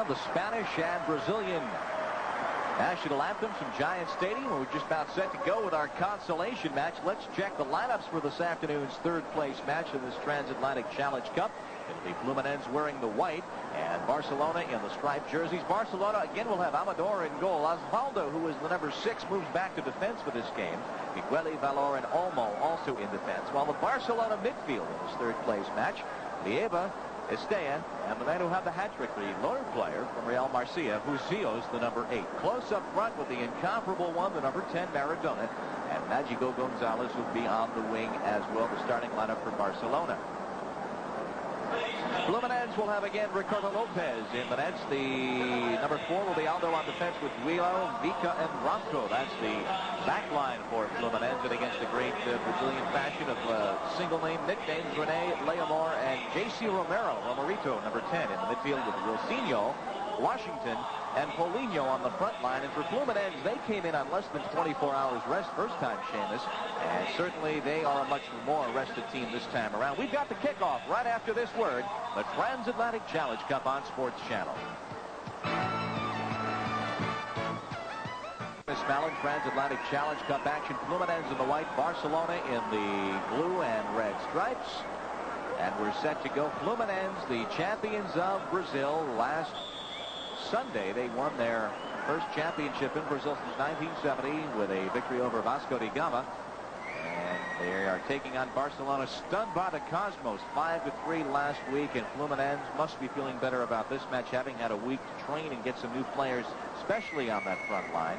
the Spanish and Brazilian national anthems from Giant Stadium. We're just about set to go with our consolation match. Let's check the lineups for this afternoon's third-place match in this Transatlantic Challenge Cup. It'll be Fluminense wearing the white and Barcelona in the striped jerseys. Barcelona again will have Amador in goal. Oswaldo, who is the number 6, moves back to defense for this game. Migueli, Valor, and Olmo also in defense. While the Barcelona midfield in this third-place match, Leiva, Estella, and the man who had the hat-trick, the lone player from Real Marcia, Husillos, the number 8. Close up front with the incomparable one, the number 10, Maradona, and Mágico González will be on the wing as well, the starting lineup for Barcelona. Fluminense will have again Ricardo Lopes in the nets. The number 4 will be Aldo on defense with Duílio, Vica, and Branco. That's the back line for Fluminense, and against the great Brazilian fashion of single-name nicknames, Renê, Leomir, and J.C. Romerito, number 10 in the midfield with Wilsinho, Washington, and Paulinho on the front line. And for Fluminense, they came in on less than 24 hours rest first time, Seamus, and certainly they are a much more rested team this time around. We've got the kickoff right after this word, the Transatlantic Challenge Cup on Sports Channel. Miss Mallon, Transatlantic Challenge Cup action. Fluminense in the white, Barcelona in the blue and red stripes. And we're set to go. Fluminense, the champions of Brazil. Last Sunday, they won their first championship in Brazil since 1970 with a victory over Vasco da Gama. And they are taking on Barcelona, stunned by the Cosmos, 5-3 last week. And Fluminense must be feeling better about this match, having had a week to train and get some new players, especially on that front line,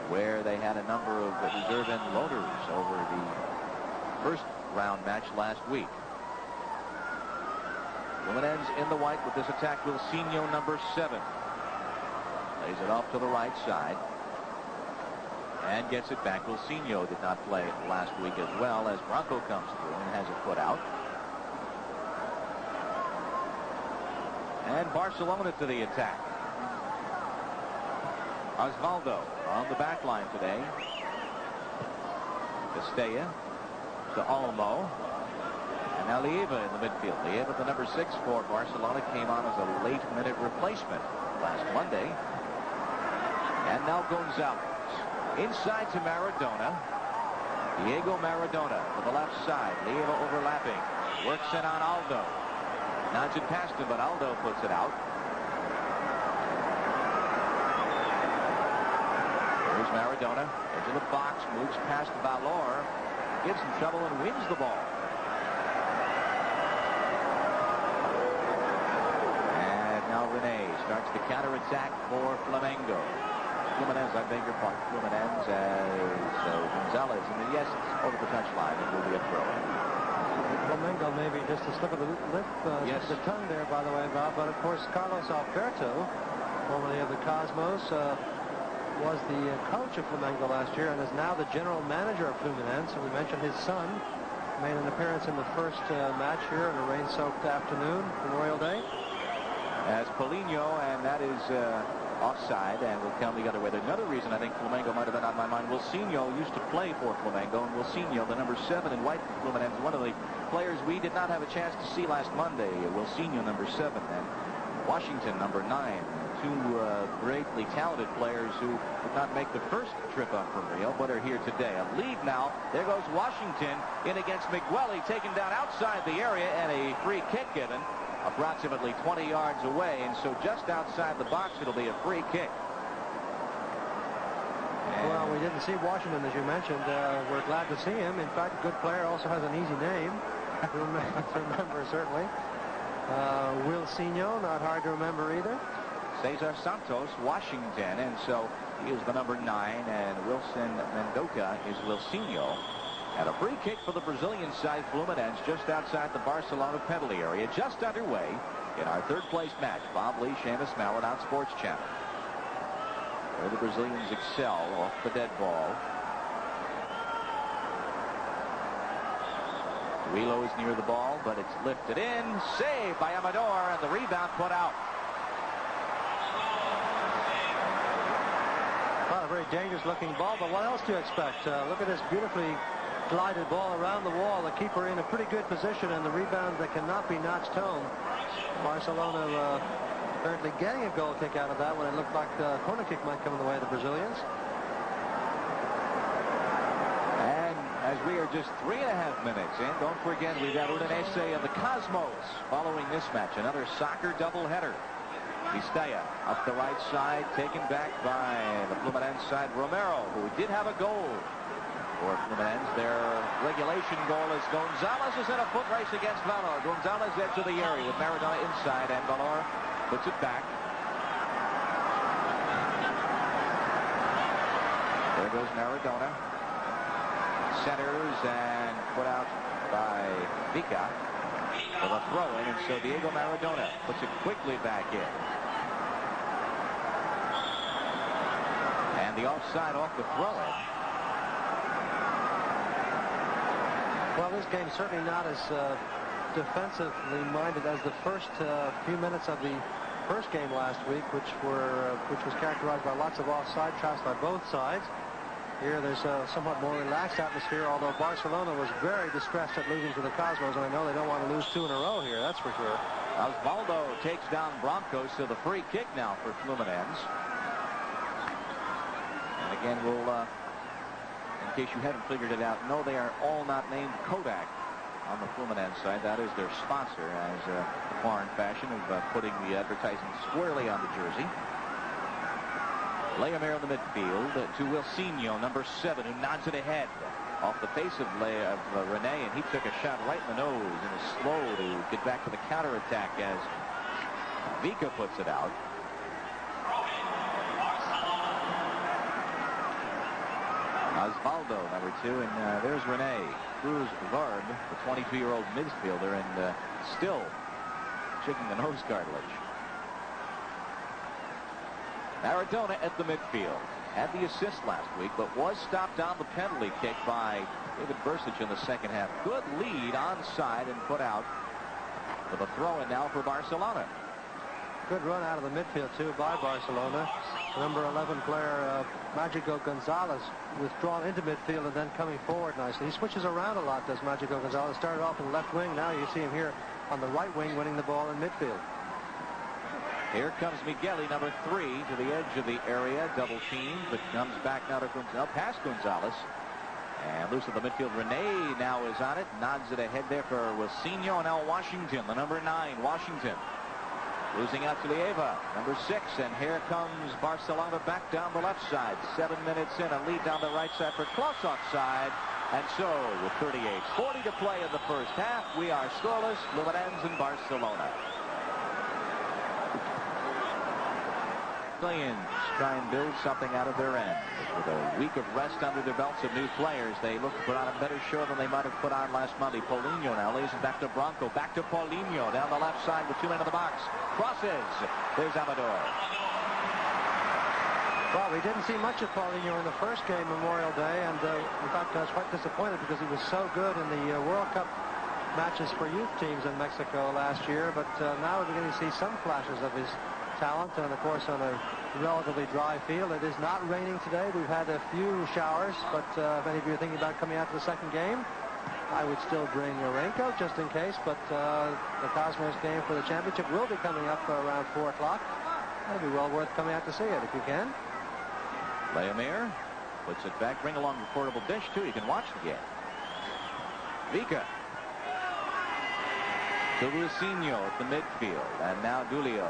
where they had a number of reserve-in loaders over the first round match last week. Fluminense in the white with this attack. Wilsinho, number 7. Lays it off to the right side and gets it back. Wilsinho did not play last week as well, as Branco comes through and has it put out. And Barcelona to the attack. Oswaldo on the back line today. Estella to Olmo. And now Leiva in the midfield. Leiva, the number 6 for Barcelona, came on as a late-minute replacement last Monday. And now González. Inside to Maradona. Diego Maradona to the left side. Leiva overlapping. Works it on Aldo. Nods it past him, but Aldo puts it out. Here's Maradona. Into the box. Moves past Valor. Gives him trouble and wins the ball. And now Renee starts the counterattack for Flamengo. Fluminense, I beg your pardon. Fluminense as González. And yes, it's over the touchline. It will be a throw. Flamengo maybe just a slip of the lip, yes. The tongue there, by the way, Bob. But of course, Carlos Alberto, formerly of the Cosmos, was the coach of Flamengo last year and is now the general manager of Fluminense. And we mentioned his son made an appearance in the first match here on a rain-soaked afternoon, Memorial Day. As Paulinho, and that is offside, and will come the other way. Another reason I think Flamengo might have been on my mind, Wilsinho used to play for Flamengo, and Wilsinho, the number 7 in white for Fluminense, one of the players we did not have a chance to see last Monday. Wilsinho, number 7, and Washington, number 9. Two greatly talented players who did not make the first trip up from Rio, but are here today. A lead now. There goes Washington in against Migueli, taken down outside the area, and a free kick given approximately 20 yards away, and so just outside the box it'll be a free kick. And well, we didn't see Washington, as you mentioned. We're glad to see him. In fact, a good player, also has an easy name to remember, certainly. Wilsinho, not hard to remember either. Cesar Santos, Washington, and so he is the number 9, and Wilson Mendoza is Wilsinho. And a free kick for the Brazilian side, Fluminense, just outside the Barcelona penalty area, just underway in our third-place match. Bob Lee, Seamus Mallon on Sports Channel. Where the Brazilians excel off the dead ball. Duílio is near the ball, but it's lifted in. Saved by Amador, and the rebound put out. Not a very dangerous-looking ball, but what else do you expect? Look at this beautifully glided ball around the wall. The keeper in a pretty good position, and the rebound that cannot be notched home. Barcelona apparently getting a goal kick out of that when it looked like the corner kick might come in the way of the Brazilians. And as we are just 3.5 minutes in, don't forget we've got Udinese and the Cosmos following this match. Another soccer doubleheader. Estella up the right side, taken back by the Fluminense side. Romero, who did have a goal for Fluminense. Their regulation goal is González is in a foot race against Valor. González edge of the area with Maradona inside, and Valor puts it back. There goes Maradona. Centers and put out by Vica for the throw-in, and so Diego Maradona puts it quickly back in. And the offside off the throw-in. Well, this game's certainly not as defensively minded as the first few minutes of the first game last week, which was characterized by lots of offside traps by both sides. Here there's a somewhat more relaxed atmosphere, although Barcelona was very distressed at losing to the Cosmos, and I know they don't want to lose 2 in a row here, that's for sure. Oswaldo takes down Branco, so the free kick now for Fluminense. And again, we'll, in case you haven't figured it out, no, they are all not named Kodak on the Fluminense side. That is their sponsor, as a foreign fashion of putting the advertising squarely on the jersey. Leomir in the midfield to Wilsinho, number 7, who nods it ahead off the face of Renee, and he took a shot right in the nose and is slow to get back to the counterattack as Vica puts it out. Oswaldo, number 2, and there's Renee. Cruz Vard, the 22-year-old midfielder, and still shaking the nose cartilage. Maradona at the midfield. Had the assist last week, but was stopped on the penalty kick by David Bursic in the second half. Good lead onside and put out for the throw-in now for Barcelona. Good run out of the midfield, too, by Barcelona. Number 11 player, Mágico González, withdrawn into midfield and then coming forward nicely. He switches around a lot, does Mágico González. Started off in the left wing. Now you see him here on the right wing winning the ball in midfield. Here comes Migueli, number 3, to the edge of the area. Double team, but comes back now to past González. And loose of the midfield. Renee now is on it. Nods it ahead there for Wilsinho. And now Washington, the number 9, Washington. Losing out to Leiva, number 6. And here comes Barcelona back down the left side. 7 minutes in, a lead down the right side for Clos offside. And so, with 38:40 to play in the first half, we are scoreless. Fluminense and Barcelona. Try and build something out of their end. With a week of rest under their belts of new players, they look to put on a better show than they might have put on last Monday. Paulinho now lays it back to Branco. Back to Paulinho down the left side with 2 men in the box. Crosses. There's Amador. Well, we didn't see much of Paulinho in the first game, Memorial Day, and in fact I was quite disappointed because he was so good in the World Cup matches for youth teams in Mexico last year, but now we're beginning to see some flashes of his talent, and of course on a relatively dry field. It is not raining today. We've had a few showers, but if any of you are thinking about coming out to the second game, I would still bring a raincoat just in case, but the Cosmos game for the championship will be coming up around 4 o'clock. It'll be well worth coming out to see it if you can. Leomir puts it back. Bring along your portable dish too. You can watch the game. Vica to Wilsinho at the midfield, and now Duílio.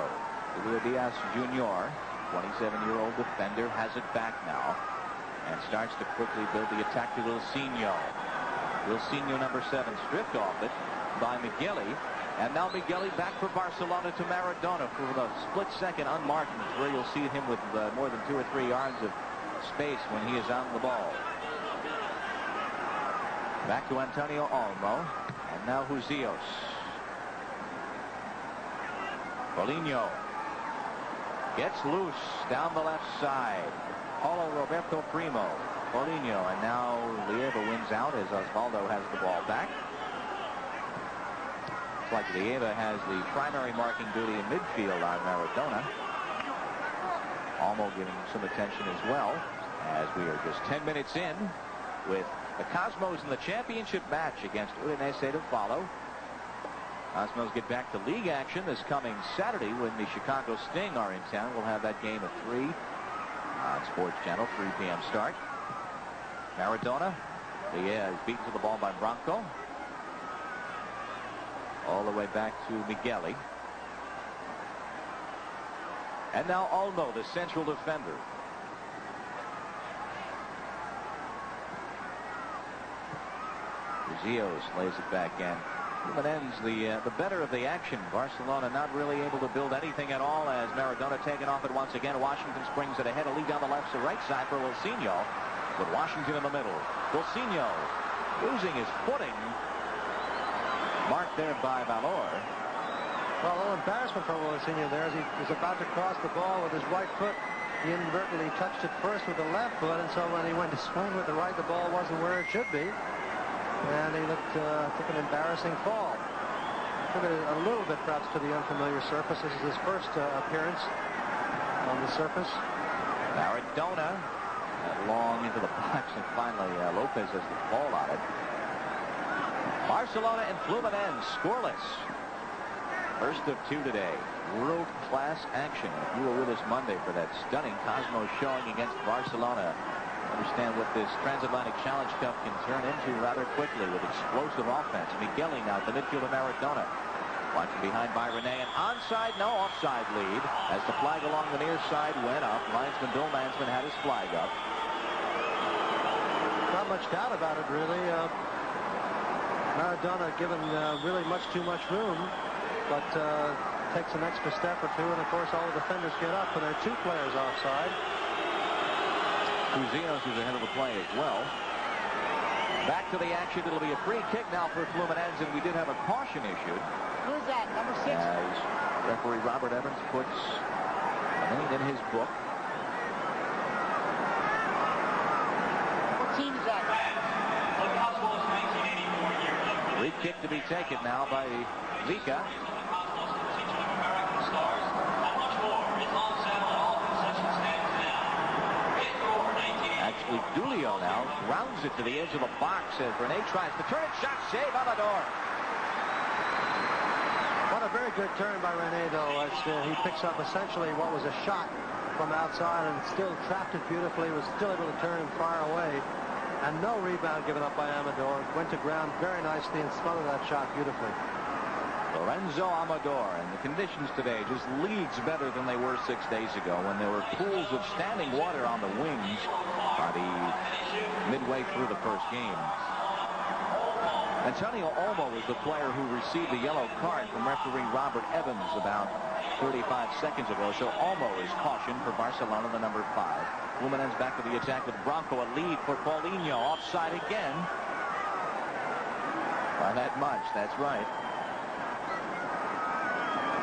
Diaz Jr., 27-year-old defender, has it back now and starts to quickly build the attack to Wilsinho. Wilsinho, number 7, stripped off it by Migueli. And now Migueli back for Barcelona to Maradona for the split second unmarked, where you'll see him with more than 2 or 3 yards of space when he is on the ball. Back to Antonio Olmo. And now Husillos. Paulinho gets loose down the left side. Paulo Roberto Primo. Paulinho, and now Leiva wins out as Oswaldo has the ball back. It's like Leiva has the primary marking duty in midfield on Maradona. Olmo giving some attention as well, as we are just 10 minutes in with the Cosmos in the championship match against Udinese to follow. Cosmos get back to league action this coming Saturday when the Chicago Sting are in town. We'll have that game at 3 on Sports Channel, 3 p.m. start. Maradona, is beaten to the ball by Branco. All the way back to Migueli. And now Olmo, the central defender. Husillos lays it back in. Fluminense the better of the action. Barcelona not really able to build anything at all as Maradona taken off it once again. Washington springs it ahead. A lead down the left to right side for Wilsinho. With Washington in the middle. Wilsinho losing his footing. Marked there by Valor. Well, a little embarrassment for Wilsinho there as he was about to cross the ball with his right foot. He inadvertently touched it first with the left foot, and so when he went to swing with the right, the ball wasn't where it should be. And he took an embarrassing fall. Took it a little bit perhaps to the unfamiliar surface. This is his first appearance on the surface. Maradona long into the box, and finally Lopes has the ball on it. Barcelona and Fluminense scoreless. First of 2 today. World-class action. You were with us Monday for that stunning Cosmos showing against Barcelona. Understand what this Transatlantic Challenge Cup can turn into rather quickly with explosive offense. Migueli now at the midfield of Maradona. Watching behind by Renee. An onside, no offside lead as the flag along the near side went up. Linesman Bill Mansman had his flag up. Not much doubt about it, really. Maradona given really much too much room, but takes an extra step or two, and of course all the defenders get up, and there are 2 players offside. Husillos is ahead of the play as well. Back to the action. It'll be a free kick now for Fluminense, and we did have a caution issued. Who's that? Number 6? As referee Robert Evans puts a name in his book. What team is that? Free kick to be taken now by Vica. Actually, Duílio now rounds it to the edge of the box as Renee tries to turn it. Shot save, Amador. What a very good turn by Renee, though, as he picks up essentially what was a shot from outside and still trapped it beautifully, was still able to turn and fire away. And no rebound given up by Amador. Went to ground very nicely and smothered that shot beautifully. Lorenzo Amador, and the conditions today just leagues better than they were 6 days ago when there were pools of standing water on the wings by the midway through the first game. Antonio Olmo was the player who received the yellow card from referee Robert Evans about 35 seconds ago, so Olmo is cautioned for Barcelona, the number 5. Fluminense back to the attack with Branco, a lead for Paulinho, offside again. By that much, that's right.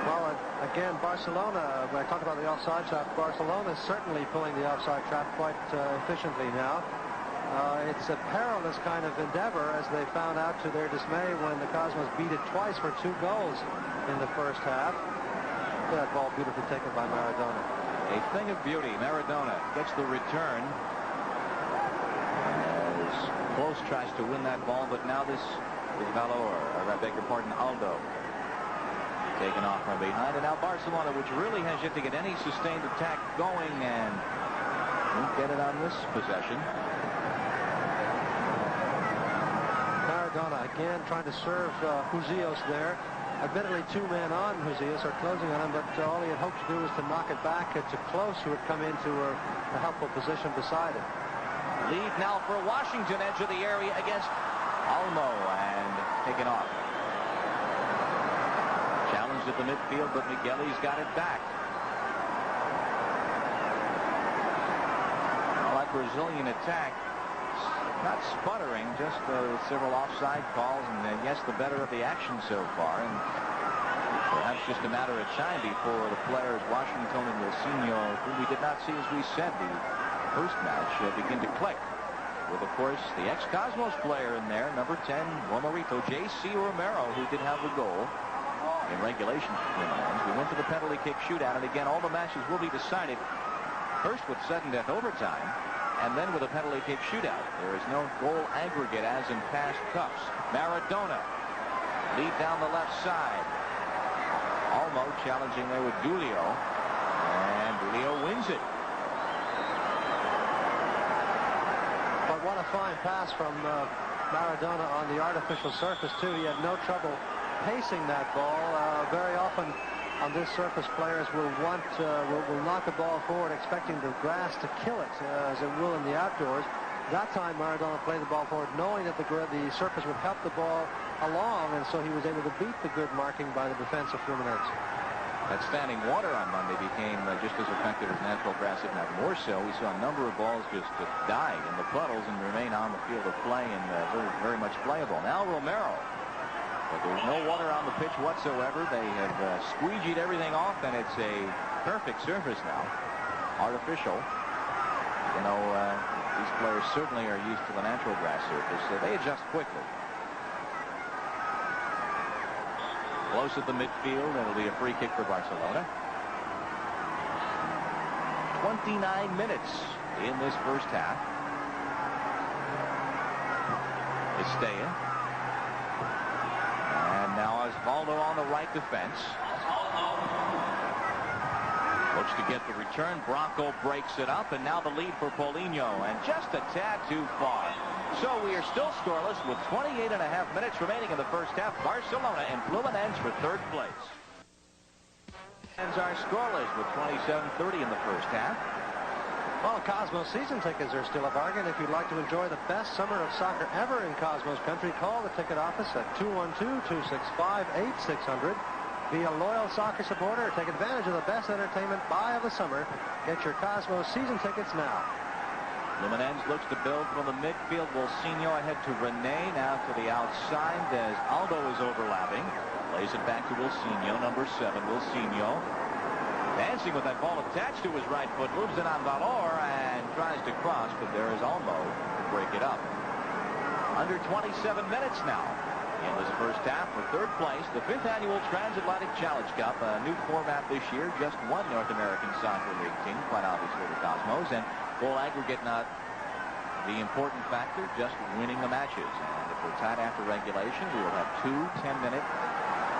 Well, again, Barcelona, when I talk about the offside trap, Barcelona is certainly pulling the offside trap quite efficiently now. It's a perilous kind of endeavor, as they found out to their dismay when the Cosmos beat it twice for 2 goals in the first half. That ball beautifully taken by Maradona. A thing of beauty. Maradona gets the return as Clos tries to win that ball, but now this is Valor, or I beg your pardon, Aldo. Taken off from behind, and now Barcelona, which really has yet to get any sustained attack going, and won't get it on this possession. Maradona again trying to serve Husillos there. Admittedly, 2 men on Husillos are closing on him, but all he had hoped to do was to knock it back to Clos, who had come into a helpful position beside it. Lead now for Washington, edge of the area against Olmo, and taken off. Challenged at the midfield, but Migueli's got it back. Well, that Brazilian attack, not sputtering, just several offside calls, and yes, the better of the action so far. And perhaps just a matter of time before the players, Washington and Wilsinho, whom we did not see, as we said, the first match, begin to click. With, of course, the ex-Cosmos player in there, number 10, Romerito, J.C. Romero, who did have the goal in regulation for Fluminense. We went to the penalty kick shootout, and again, all the matches will be decided first with sudden death overtime, and then with a penalty kick shootout. There is no goal aggregate as in past cups. Maradona Lead down the left side. Olmo challenging there with Duílio. And Duílio wins it. But what a fine pass from Maradona on the artificial surface, too. He had no trouble pacing that ball. Very often on this surface, players will knock a ball forward expecting the grass to kill it, as it will in the outdoors. That time, Maradona played the ball forward knowing that the surface would help the ball along, and so he was able to beat the good marking by the defense of Fluminense. That standing water on Monday became just as effective as natural grass, if not more so. We saw a number of balls just die in the puddles and remain on the field of play and very, very much playable. Now Romero. But there's no water on the pitch whatsoever. They have squeegeed everything off, and it's a perfect surface now. Artificial. You know, these players certainly are used to the natural grass surface, so they adjust quickly. Close at the midfield, and it'll be a free kick for Barcelona. 29 minutes in this first half. Estella. And now Oswaldo on the right defense. Looks to get the return. Branco breaks it up, and now the lead for Paulinho, and just a tad too far. So we are still scoreless with 28.5 minutes remaining in the first half. Barcelona and Fluminense for third place. And are scoreless with 27:30 in the first half. Well, Cosmos season tickets are still a bargain. If you'd like to enjoy the best summer of soccer ever in Cosmos country, call the ticket office at 212-265-8600. Be a loyal soccer supporter. Take advantage of the best entertainment buy of the summer. Get your Cosmos season tickets now. Fluminense looks to build from the midfield. Wilsinho ahead to Renee. Now to the outside as Aldo is overlapping. Lays it back to Wilsinho, number 7. Wilsinho dancing with that ball attached to his right foot. Moves it on Valor and tries to cross, but there is Olmo to break it up. Under 27 minutes now in this first half for third place. The 5th annual Transatlantic Challenge Cup, a new format this year. Just one North American Soccer League team, quite obviously the Cosmos, and full aggregate not the important factor, just winning the matches. And if we're tied after regulation, we will have 2 10-minute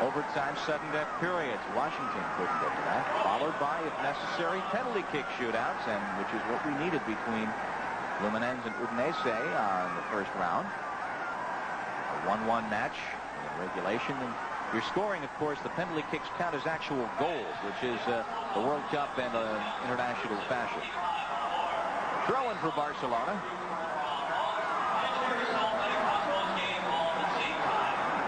overtime sudden death periods. Washington couldn't get to that. Followed by, if necessary, penalty kick shootouts, and which is what we needed between Fluminense and Udinese on the first round. A 1-1 match in regulation. And you're scoring, of course, the penalty kicks count as actual goals, which is the World Cup and international fashion. Throw in for Barcelona.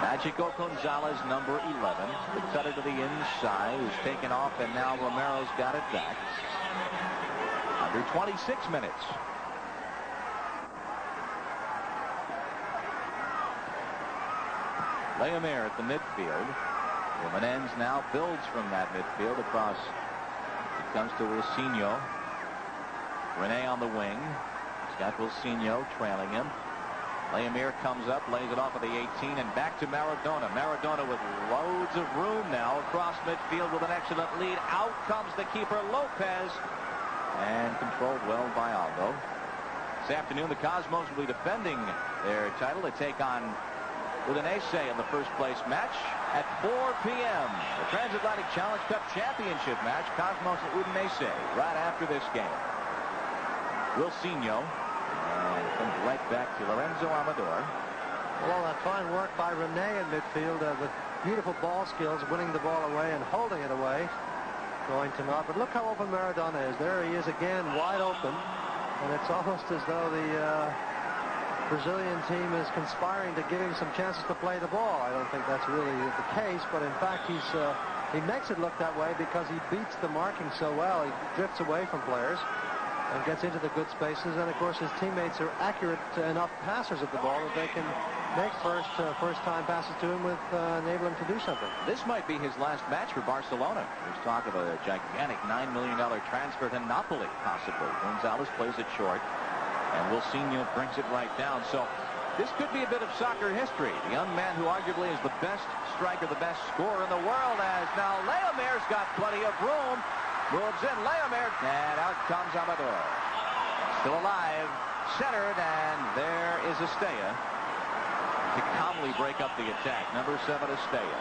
Mágico González, number 11. The cutter to the inside is taken off, and now Romero's got it back. Under 26 minutes. Leomir at the midfield. Fluminense now builds from that midfield across. It comes to Wilsinho. Renee on the wing. He's got Wilsinho trailing him. Leomir comes up, lays it off of the 18, and back to Maradona. Maradona with loads of room now across midfield with an excellent lead. Out comes the keeper, Lopes, and controlled well by Aldo. This afternoon, the Cosmos will be defending their title. They take on Udinese in the first place match at 4 p.m. The Transatlantic Challenge Cup Championship match, Cosmos and Udinese, right after this game. Wilsinho. And comes right back to Lorenzo Amador. Well, that fine work by Renee in midfield with beautiful ball skills, winning the ball away and holding it away. Going to not, but look how open Maradona is. There he is again, wide open. And it's almost as though the Brazilian team is conspiring to give him some chances to play the ball. I don't think that's really the case, but in fact he makes it look that way because he beats the marking so well. He drifts away from players and gets into the good spaces, and of course his teammates are accurate enough passers of the ball that they can make first-time passes to him with enable him to do something. This might be his last match for Barcelona. There's talk of a gigantic $9 million transfer to Napoli, possibly. González plays it short, and Wilsinho brings it right down. So this could be a bit of soccer history. The young man who arguably is the best striker, the best scorer in the world, as now Leomir's got plenty of room. Moves in Leomir, and out comes Amador. Still alive, centered, and there is Estella. to calmly break up the attack. Number 7, Estella.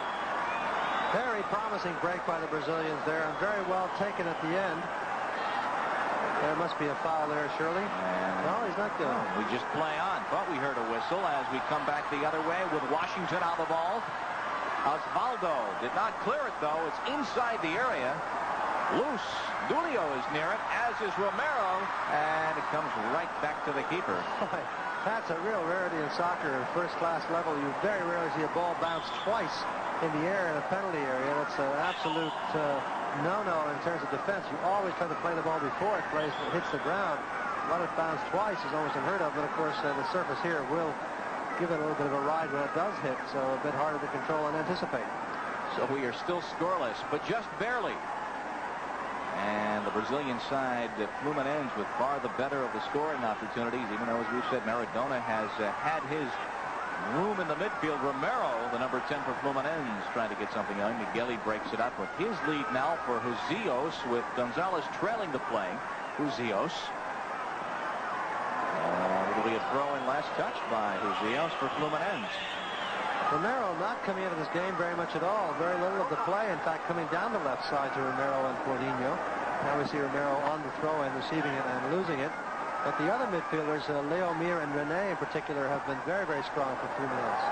Very promising break by the Brazilians there, and very well taken at the end. There must be a foul there, surely. No, he's not good. We just play on. Thought we heard a whistle as we come back the other way with Washington on the ball. Oswaldo did not clear it, though. It's inside the area. Loose. Duílio is near it, as is Romero, and it comes right back to the keeper. That's a real rarity in soccer. First-class level, you very rarely see a ball bounce twice in the air in a penalty area. That's an absolute no-no in terms of defense. You always try to play the ball before it hits the ground. Let it bounce twice is almost unheard of, but of course the surface here will give it a little bit of a ride when it does hit, so a bit harder to control and anticipate. So we are still scoreless, but just barely. And the Brazilian side, Fluminense, with far the better of the scoring opportunities, even though, as we've said, Maradona has had his room in the midfield. Romero, the number 10 for Fluminense, trying to get something on. Migueli breaks it up with his lead now for Husillos, with González trailing the play. Husillos. It'll be a throw-in last touch by Husillos for Fluminense. Romero not coming into this game very much at all. Very little of the play. In fact, coming down the left side to Romero and Paulinho. Now we see Romero on the throw-in, receiving it and losing it. But the other midfielders, Leomir and Renê in particular, have been very, very strong for Fluminense.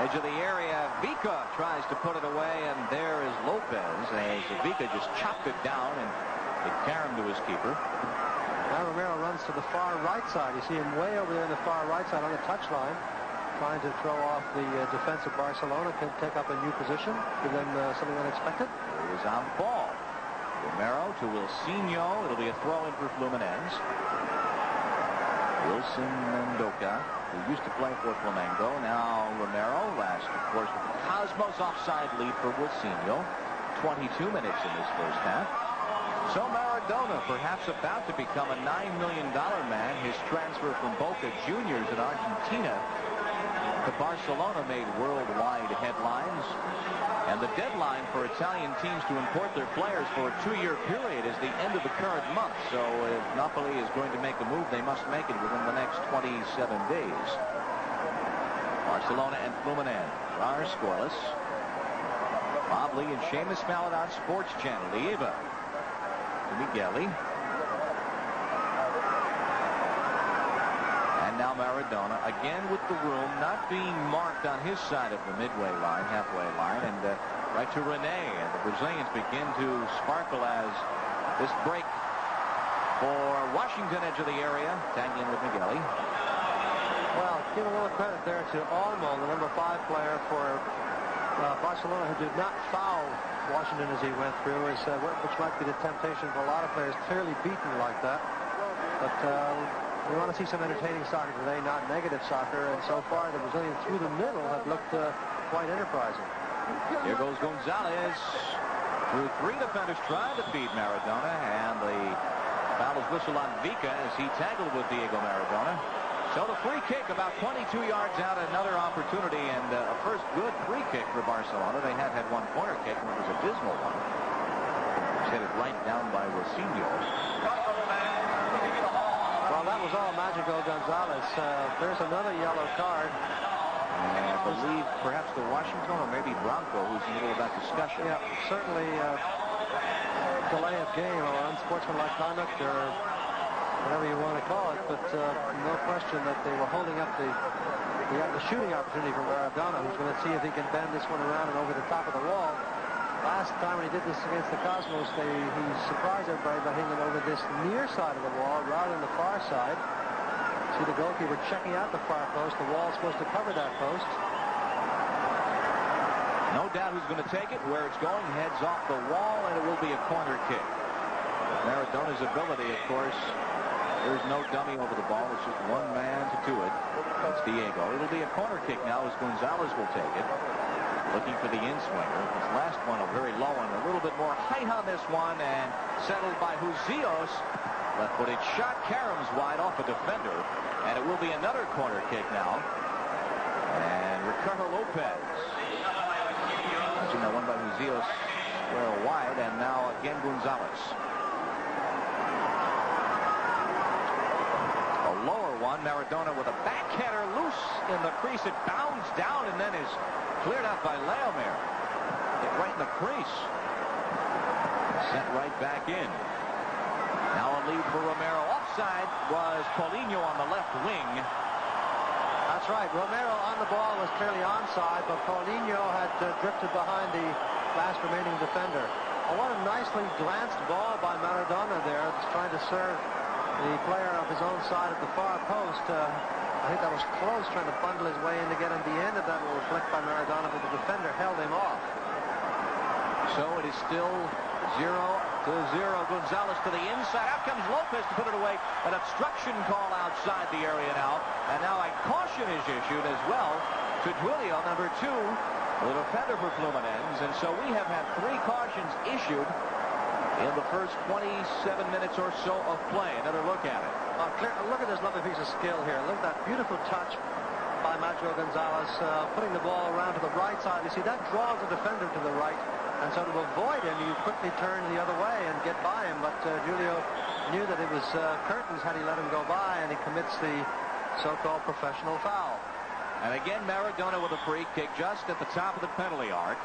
Edge of the area, Vica tries to put it away, and there is Lopes, as Vica just chopped it down and it carried him to his keeper. Now Romero runs to the far right side. You see him way over there on the far right side on the touchline, trying to throw off the defense of Barcelona, can take up a new position, give them something unexpected. He is on the ball. Romero to Wilsinho. It'll be a throw-in for Fluminense. Wilson Mendoza, who used to play for Flamengo. Now Romero, last, of course, with the Cosmos offside lead for Wilsinho. 22 minutes in this first half. So Maradona, perhaps about to become a $9 million man. His transfer from Boca Juniors in Argentina to Barcelona made worldwide headlines. And the deadline for Italian teams to import their players for a 2-year period is the end of the current month. So if Napoli is going to make a move, they must make it within the next 27 days. Barcelona and Fluminense are scoreless. Bob Lee and Seamus Mallet on Sports Channel. Leiva to Migueli. And now Maradona again with the room, not being marked on his side of the midway line, halfway line, and right to Renee. And the Brazilians begin to sparkle as this break for Washington, edge of the area, tagging in with Migueli. Well, give a little credit there to Olmo, the number 5 player for Barcelona, who did not foul Washington as he went through, which might be the temptation for a lot of players, clearly beaten like that. But we want to see some entertaining soccer today, not negative soccer, and so far the Brazilians through the middle have looked quite enterprising. Here goes González through 3 defenders trying to beat Maradona, and the foul is whistled on Vica as he tackled with Diego Maradona. So the free kick about 22 yards out, another opportunity, and a first good free kick for Barcelona. They had one corner kick, and it was a dismal one. Hit it right down by Wilsinho. Well, that was all Mágico González. There's another yellow card. And I believe perhaps the Washington or maybe Branco, who's in the middle of that discussion. Yeah, certainly delay of game or unsportsmanlike conduct or whatever you want to call it, but no question that they were holding up the shooting opportunity for Maradona, who's going to see if he can bend this one around and over the top of the wall. Last time when he did this against the Cosmos, he surprised everybody by hitting it over this near side of the wall rather than the far side. See the goalkeeper checking out the far post. The wall is supposed to cover that post. No doubt who's going to take it. Where it's going, heads off the wall, and it will be a corner kick. Maradona's ability, of course, there's no dummy over the ball. It's just one man to do it. That's Diego. It'll be a corner kick now as González will take it. Looking for the in-swinger. This last one a very low one. A little bit more height on this one, and settled by Husillos. Left-footed shot. Karam's wide off a defender, and it will be another corner kick now. And Ricardo Lopes. That one by Husillos square wide, and now again González. A lower one. Maradona with a backhander loose in the crease. It bounds down and then is cleared up by Leomir. Hit right in the crease. Sent right back in. Now a lead for Romero. Offside was Paulinho on the left wing. That's right. Romero on the ball was clearly onside, but Paulinho had drifted behind the last remaining defender. Oh, what a nicely glanced ball by Maradona there. It's trying to serve the player of his own side at the far post. I think that was Clos trying to bundle his way in to get him. The end of that little flick by Maradona, but the defender held him off. So it is still 0-0. González to the inside. Out comes Lopes to put it away. An obstruction call outside the area now. And now a caution is issued as well to Duílio, number 2, the defender for Fluminense. And so we have had 3 cautions issued in the first 27 minutes or so of play. Another look at it. Look at this lovely piece of skill here. Look at that beautiful touch by González, putting the ball around to the right side. You see, that draws the defender to the right. And so to avoid him, you quickly turn the other way and get by him. But Duílio knew that it was curtains had he let him go by, and he commits the so-called professional foul. And again, Maradona with a free kick just at the top of the penalty arc.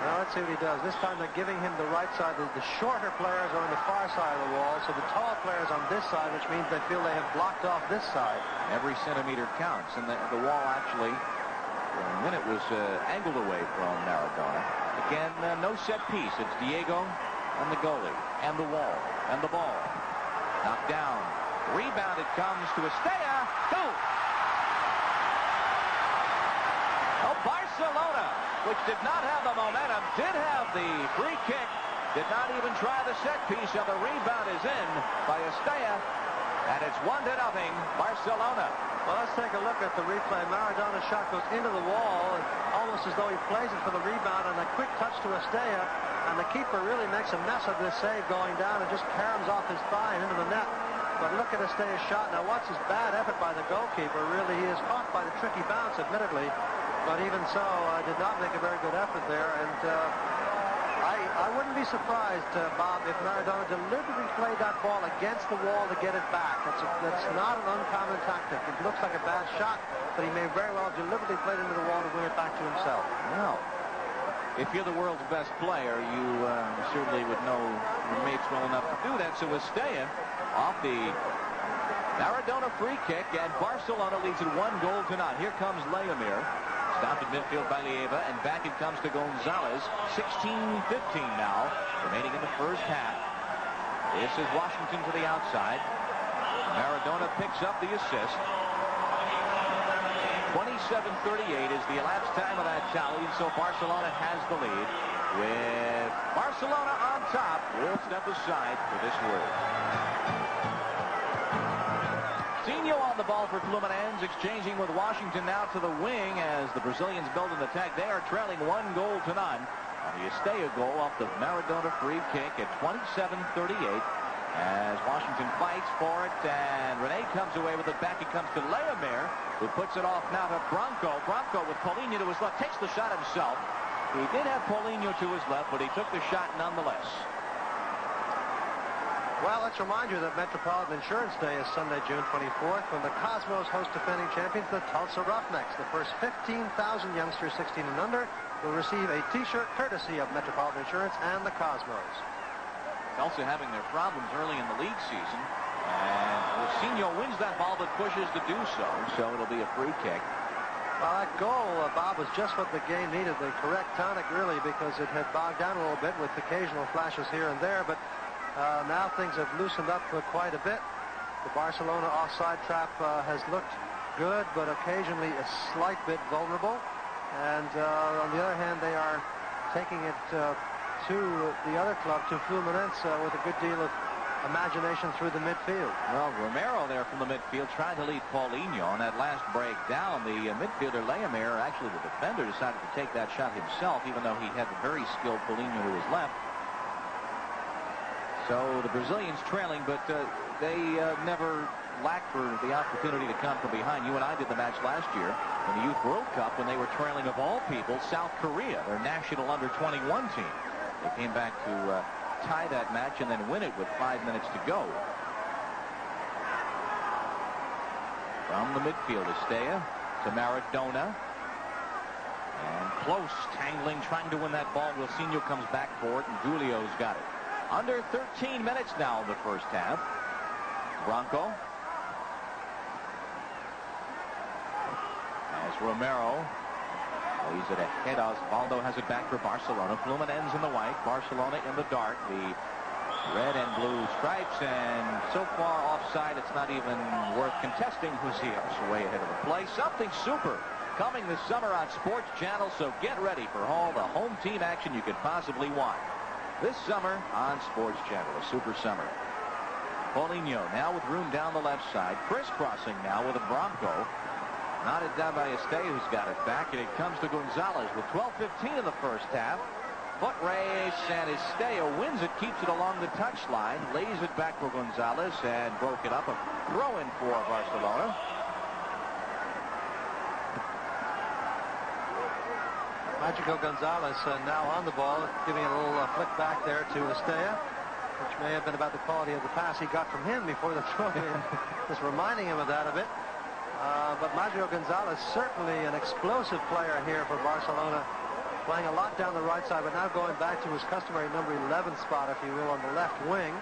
Now let's see what he does. This time they're giving him the right side. The shorter players are on the far side of the wall, so the tall players on this side, which means they feel they have blocked off this side. Every centimeter counts, and the wall actually, for a minute, was angled away from Maradona. Again, no set piece. It's Diego and the goalie and the wall and the ball. Knocked down. Rebound, it comes to Estella. Goal! Oh, Barcelona, which did not have the momentum, did have the free kick, did not even try the set piece, and the rebound is in by Estella, and it's 1-0 Barcelona. Well, let's take a look at the replay. Maradona's shot goes into the wall, almost as though he plays it for the rebound, and a quick touch to Estella, and the keeper really makes a mess of this save going down and just caroms off his thigh and into the net. But look at Estella's shot. Now watch his bad effort by the goalkeeper. Really, he is caught by the tricky bounce, admittedly. But even so, did not make a very good effort there. And I wouldn't be surprised, Bob, if Maradona deliberately played that ball against the wall to get it back. That's not an uncommon tactic. It looks like a bad shot, but he may very well have deliberately played into the wall to bring it back to himself. Well, if you're the world's best player, you certainly would know your mates well enough to do that. So Estella off the Maradona free kick, and Barcelona leads it 1-0. Here comes Leomir. Stopped at midfield by Leiva, and back it comes to González. 16-15 now, remaining in the first half. This is Washington to the outside. Maradona picks up the assist. 27:38 is the elapsed time of that tally, and so Barcelona has the lead. With Barcelona on top, we'll step aside for this word. Coutinho on the ball for Fluminense, exchanging with Washington now to the wing as the Brazilians build an attack. They are trailing 1-0 on the Estella goal off the Maradona free kick at 27:38 as Washington fights for it, and Renee comes away with it. Back it comes to Leomir, who puts it off now to Branco. Branco with Paulinho to his left, takes the shot himself. He did have Paulinho to his left, but he took the shot nonetheless. Well, let's remind you that Metropolitan Insurance Day is Sunday, June 24th, when the Cosmos host defending champions, the Tulsa Roughnecks. The first 15,000 youngsters 16 and under will receive a T-shirt courtesy of Metropolitan Insurance and the Cosmos. Tulsa having their problems early in the league season, and Wilsinho wins that ball but pushes to do so, so it'll be a free kick. Well, that goal, Bob, was just what the game needed, the correct tonic, really, because it had bogged down a little bit with occasional flashes here and there, but now things have loosened up quite a bit. The Barcelona offside trap has looked good, but occasionally a slight bit vulnerable. And on the other hand, they are taking it to the other club, to Fluminense, with a good deal of imagination through the midfield. Well, Romero there from the midfield trying to lead Paulinho on that last break down. The midfielder Leomir, actually the defender, decided to take that shot himself, even though he had the very skilled Paulinho to his left. So the Brazilians trailing, but they never lack for the opportunity to come from behind. You and I did the match last year in the Youth World Cup when they were trailing, of all people, South Korea, their national under-21 team. They came back to tie that match and then win it with 5 minutes to go. From the midfield, Estella to Maradona. And Clos tangling, trying to win that ball. Wilsinho comes back for it, and Duílio's got it. Under 13 minutes now in the first half. Branco. As Romero lays it ahead. Oswaldo has it back for Barcelona. Fluminense in the white, Barcelona in the dark. The red and blue stripes, and so far offside it's not even worth contesting. Husillos way ahead of the play. Something super coming this summer on Sports Channel, so get ready for all the home team action you could possibly want this summer on Sports Channel. A super summer. Paulinho now with room down the left side, crisscrossing now with a Branco. Knotted down by Estella, who's got it back, and it comes to González with 12:15 in the first half. Foot race, and Estella wins it, keeps it along the touchline, lays it back for González, and broke it up. A throw-in for Barcelona. Mágico González now on the ball, giving a little flick back there to Estella, which may have been about the quality of the pass he got from him before the throw-in. Just reminding him of that a bit. But Mágico González, certainly an explosive player here for Barcelona, playing a lot down the right side, but now going back to his customary number 11 spot, if you will, on the left wing.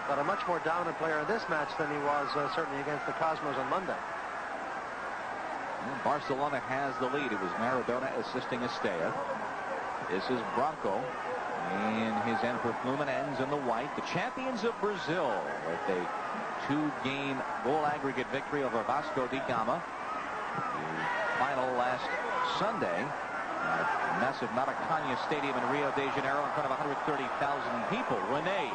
But a much more dominant player in this match than he was certainly against the Cosmos on Monday. Barcelona has the lead. It was Maradona assisting Estella. This is Branco in his end for Fluminense in the white. The champions of Brazil with a 2-game goal aggregate victory over Vasco da Gama. The final last Sunday at massive Maracanã Stadium in Rio de Janeiro in front of 130,000 people. Renê.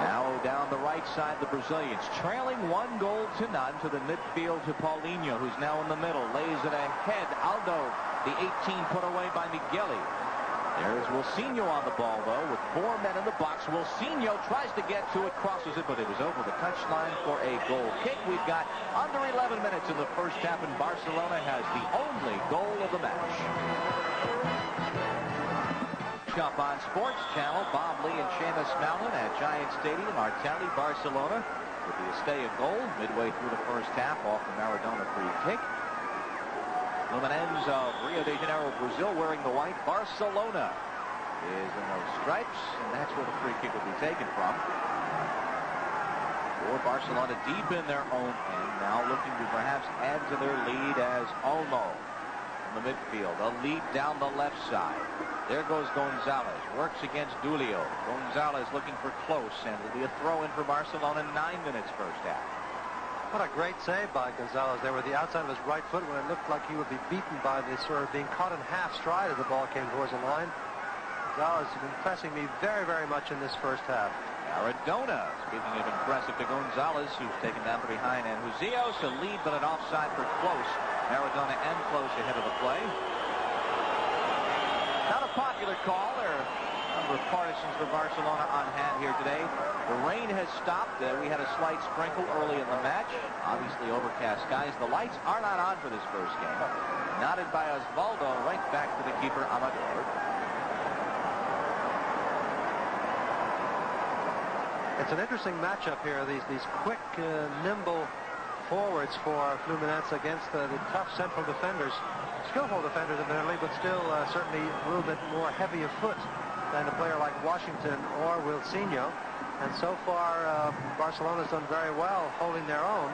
Now down the right side, the Brazilians trailing 1-0 to the midfield to Paulinho, who's now in the middle, lays it ahead. Aldo, the 18 put away by Migueli. There's Wilsinho on the ball, though, with 4 men in the box. Wilsinho tries to get to it, crosses it, but it was over the touchline for a goal kick. We've got under 11 minutes in the first half, and Barcelona has the only goal of the match. Up on Sports Channel, Bob Lee and Seamus Mountain at Giant Stadium, Artelli, Barcelona, with the Estella goal midway through the first half off the Maradona free kick. Fluminense of Rio de Janeiro, Brazil, wearing the white. Barcelona is in those stripes, and that's where the free kick will be taken from. For Barcelona deep in their own end, now looking to perhaps add to their lead as Olmo in the midfield. A lead down the left side. There goes González, works against Duílio. González looking for Clos, and it'll be a throw-in for Barcelona. 9 minutes first half. What a great save by González there with the outside of his right foot when it looked like he would be beaten by the sort of being caught in half stride as the ball came towards the line. González has been impressing me very, very much in this first half. Maradona, speaking of impressive, to González, who's taken down from behind, and Husillos a lead, but an offside for Clos. Maradona and Clos ahead of the play. Not a popular call. There are a number of partisans for Barcelona on hand here today. The rain has stopped. We had a slight sprinkle early in the match. Obviously overcast skies. The lights are not on for this first game. Knotted by Oswaldo, right back to the keeper, Amador. It's an interesting matchup here. These quick, nimble forwards for Fluminense against the tough central defenders. Skillful defenders admittedly, but still certainly a little bit more heavy of foot than a player like Washington or Wilsinho. And so far, Barcelona's done very well holding their own,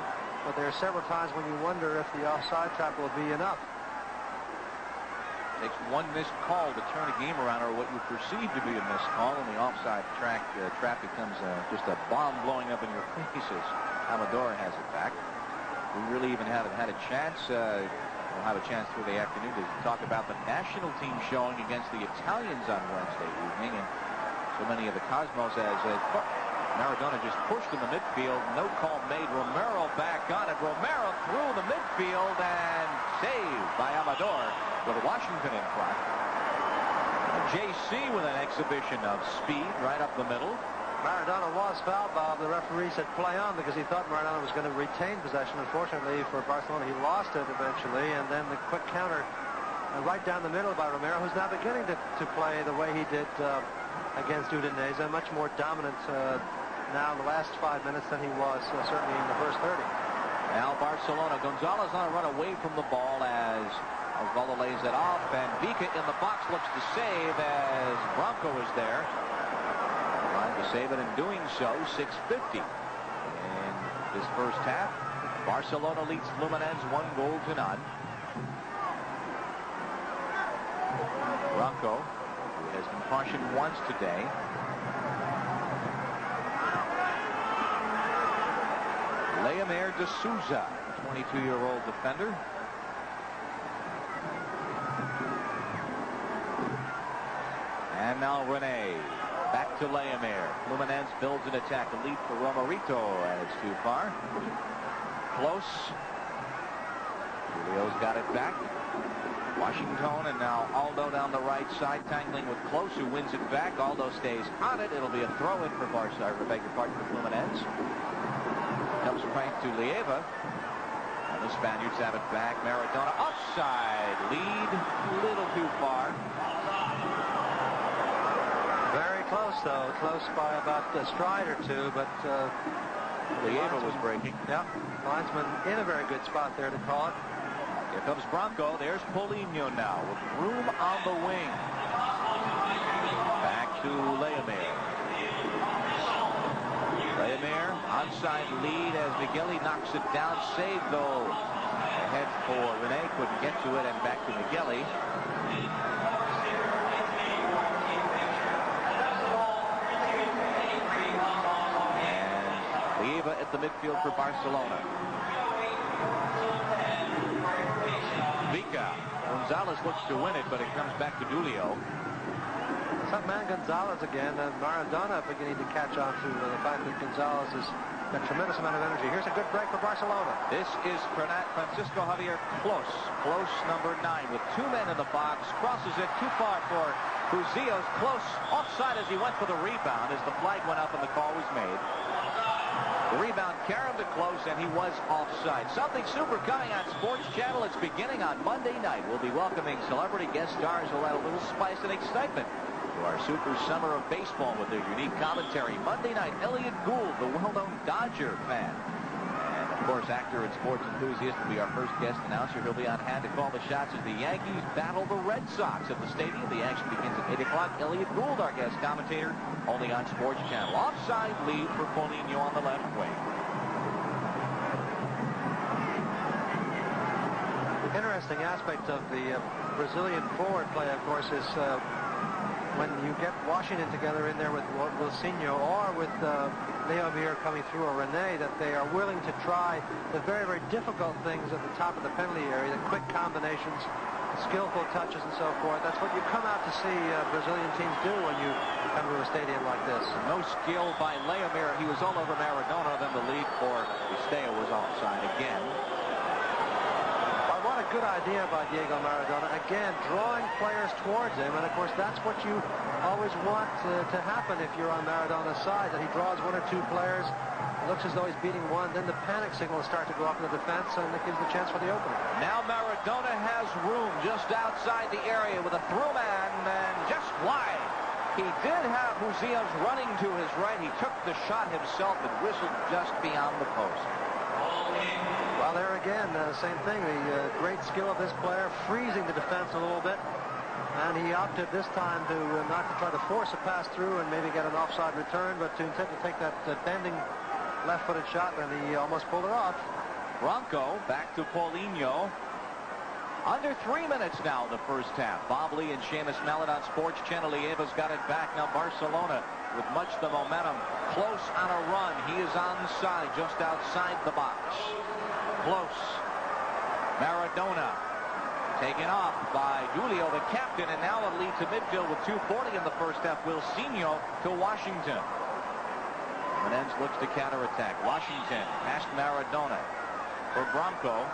but there are several times when you wonder if the offside trap will be enough. Takes one missed call to turn a game around, or what you perceive to be a missed call, and the offside trap becomes just a bomb blowing up in your faces. Amador has it back. We really even haven't had a chance. We'll have a chance through the afternoon to talk about the national team showing against the Italians on Wednesday evening, and so many of the Cosmos as Maradona just pushed in the midfield. No call made. Romero back on it. Romero through the midfield and saved by Amador with Washington in front. JC with an exhibition of speed right up the middle. Maradona was fouled, Bob. The referee said play on because he thought Maradona was going to retain possession. Unfortunately for Barcelona, he lost it eventually, and then the quick counter right down the middle by Romero, who's now beginning to play the way he did against Udinese, much more dominant now in the last 5 minutes than he was certainly in the first 30. Now Barcelona. González on a run away from the ball as Oswaldo lays it off, and Vica in the box looks to save as Branco is there. Trying to save it, and doing so. 6:50 in this first half. Barcelona leads Fluminense 1-0. Branco, who has been cautioned once today. Leomir de Souza, 22-year-old defender. And now Renee. Back to Leomir. Fluminense builds an attack. A lead for Romerito, and it's too far. Clos. Duílio's got it back. Washington, and now Aldo down the right side, tangling with Clos, who wins it back. Aldo stays on it. It'll be a throw-in for Barca. I beg your pardon, for Fluminense. Comes right to Leiva. And the Spaniards have it back. Maradona offside. Lead a little too far. Very close, though. Close by about a stride or two, but Leiva was breaking. Yeah, linesman in a very good spot there to call it. Here comes Branco. There's Paulinho now with room on the wing. Back to Leomir. Leomir, onside lead as Migueli knocks it down. Save, though. Ahead for Renee. Couldn't get to it, and back to Migueli. And Leiva at the midfield for Barcelona. Vica. González looks to win it, but it comes back to Duílio. It's that man González again. Maradona beginning to catch on to the fact that González has got a tremendous amount of energy. Here's a good break for Barcelona. This is Francisco Javier Clos. Clos, number 9, with 2 men in the box. Crosses it too far for Husillos. Clos offside as he went for the rebound as the flag went up and the call was made. The rebound carried to Clos, and he was offside. Something super coming on Sports Channel. It's beginning on Monday night. We'll be welcoming celebrity guest stars who'll add a little spice and excitement to our super summer of baseball with their unique commentary. Monday night, Elliott Gould, the well-known Dodger fan. And, of course, actor and sports enthusiast will be our first guest announcer. He'll be on hand to call the shots as the Yankees battle the Red Sox at the stadium. The action begins at 8 o'clock. Elliott Gould, our guest commentator, only on Sports Channel. Offside lead for Paulinho on the left wing. The interesting aspect of the Brazilian forward play, of course, is when you get Washington together in there with Wilsinho or with Leomir coming through, or Renee, that they are willing to try the very, very difficult things at the top of the penalty area, the quick combinations, skillful touches, and so forth. That's what you come out to see Brazilian teams do when you come to a stadium like this. No skill by Leomir. He was all over Maradona. Then the lead for Estella was offside again. What a good idea by Diego Maradona. Again, drawing players towards him. And, of course, that's what you always want to happen if you're on Maradona's side, that he draws 1 or 2 players. It looks as though he's beating one. Then the panic signals start to go up in the defense, and it gives the chance for the opening. Now Maradona has room just outside the area with a through man, and just wide. He did have Husillos running to his right. He took the shot himself and whistled just beyond the post. Well, there again, same thing. The great skill of this player, freezing the defense a little bit. And he opted this time to not to try to force a pass through and maybe get an offside return, but to instead to take that bending left-footed shot, and he almost pulled it off. Branco back to Paulinho. Under 3 minutes now in the first half. Bob Lee and Seamus Mallet on Sports Channel. Leiva's got it back. Now Barcelona with much the momentum. Close on a run. He is onside, just outside the box. Close. Maradona taken off by Duílio, the captain, and now a lead to midfield with 2:40 in the first half. Wilsinho to Washington. Fluminense looks to counterattack. Washington past Maradona for Branco.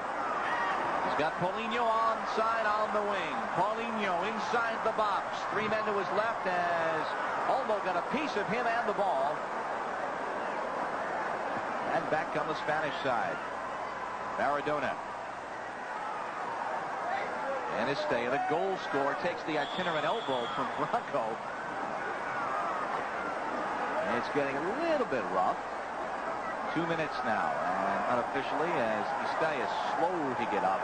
He's got Paulinho onside on the wing. Paulinho inside the box. 3 men to his left as Olmo got a piece of him and the ball. And back on the Spanish side. Maradona. And Estella, the goal scorer, takes the itinerant elbow from Branco. And it's getting a little bit rough. 2 minutes now, and unofficially, as Estella is slow to get up.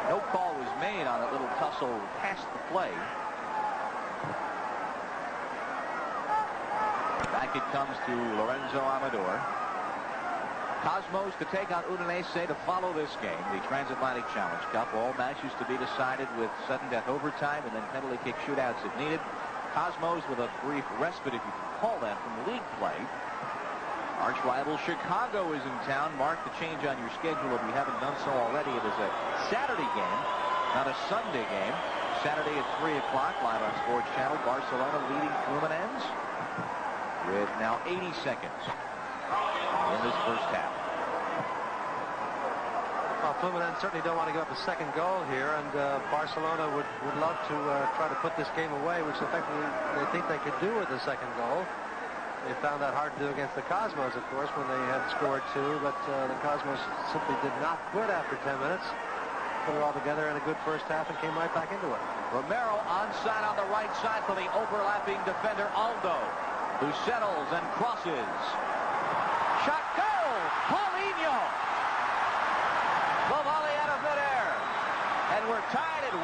No call was made on that little tussle past the play. Back it comes to Lorenzo Amador. Cosmos to take on Udinese to follow this game, the Transatlantic Challenge Cup. All matches to be decided with sudden death overtime and then penalty kick shootouts if needed. Cosmos with a brief respite, if you can call that, from league play. Arch rival Chicago is in town. Mark the change on your schedule if you haven't done so already. It is a Saturday game, not a Sunday game. Saturday at 3 o'clock, live on Sports Channel. Barcelona leading Fluminense with now 80 seconds in this first half. Well, Fluminense certainly don't want to give up a second goal here, and Barcelona would love to try to put this game away, which effectively they think they could do with the second goal. They found that hard to do against the Cosmos, of course, when they had scored 2, but the Cosmos simply did not quit after 10 minutes. Put it all together in a good first half and came right back into it. Romero onside on the right side for the overlapping defender Aldo, who settles and crosses. Shot goal! Paulinho! The volley out of midair. And we're tied at 1-1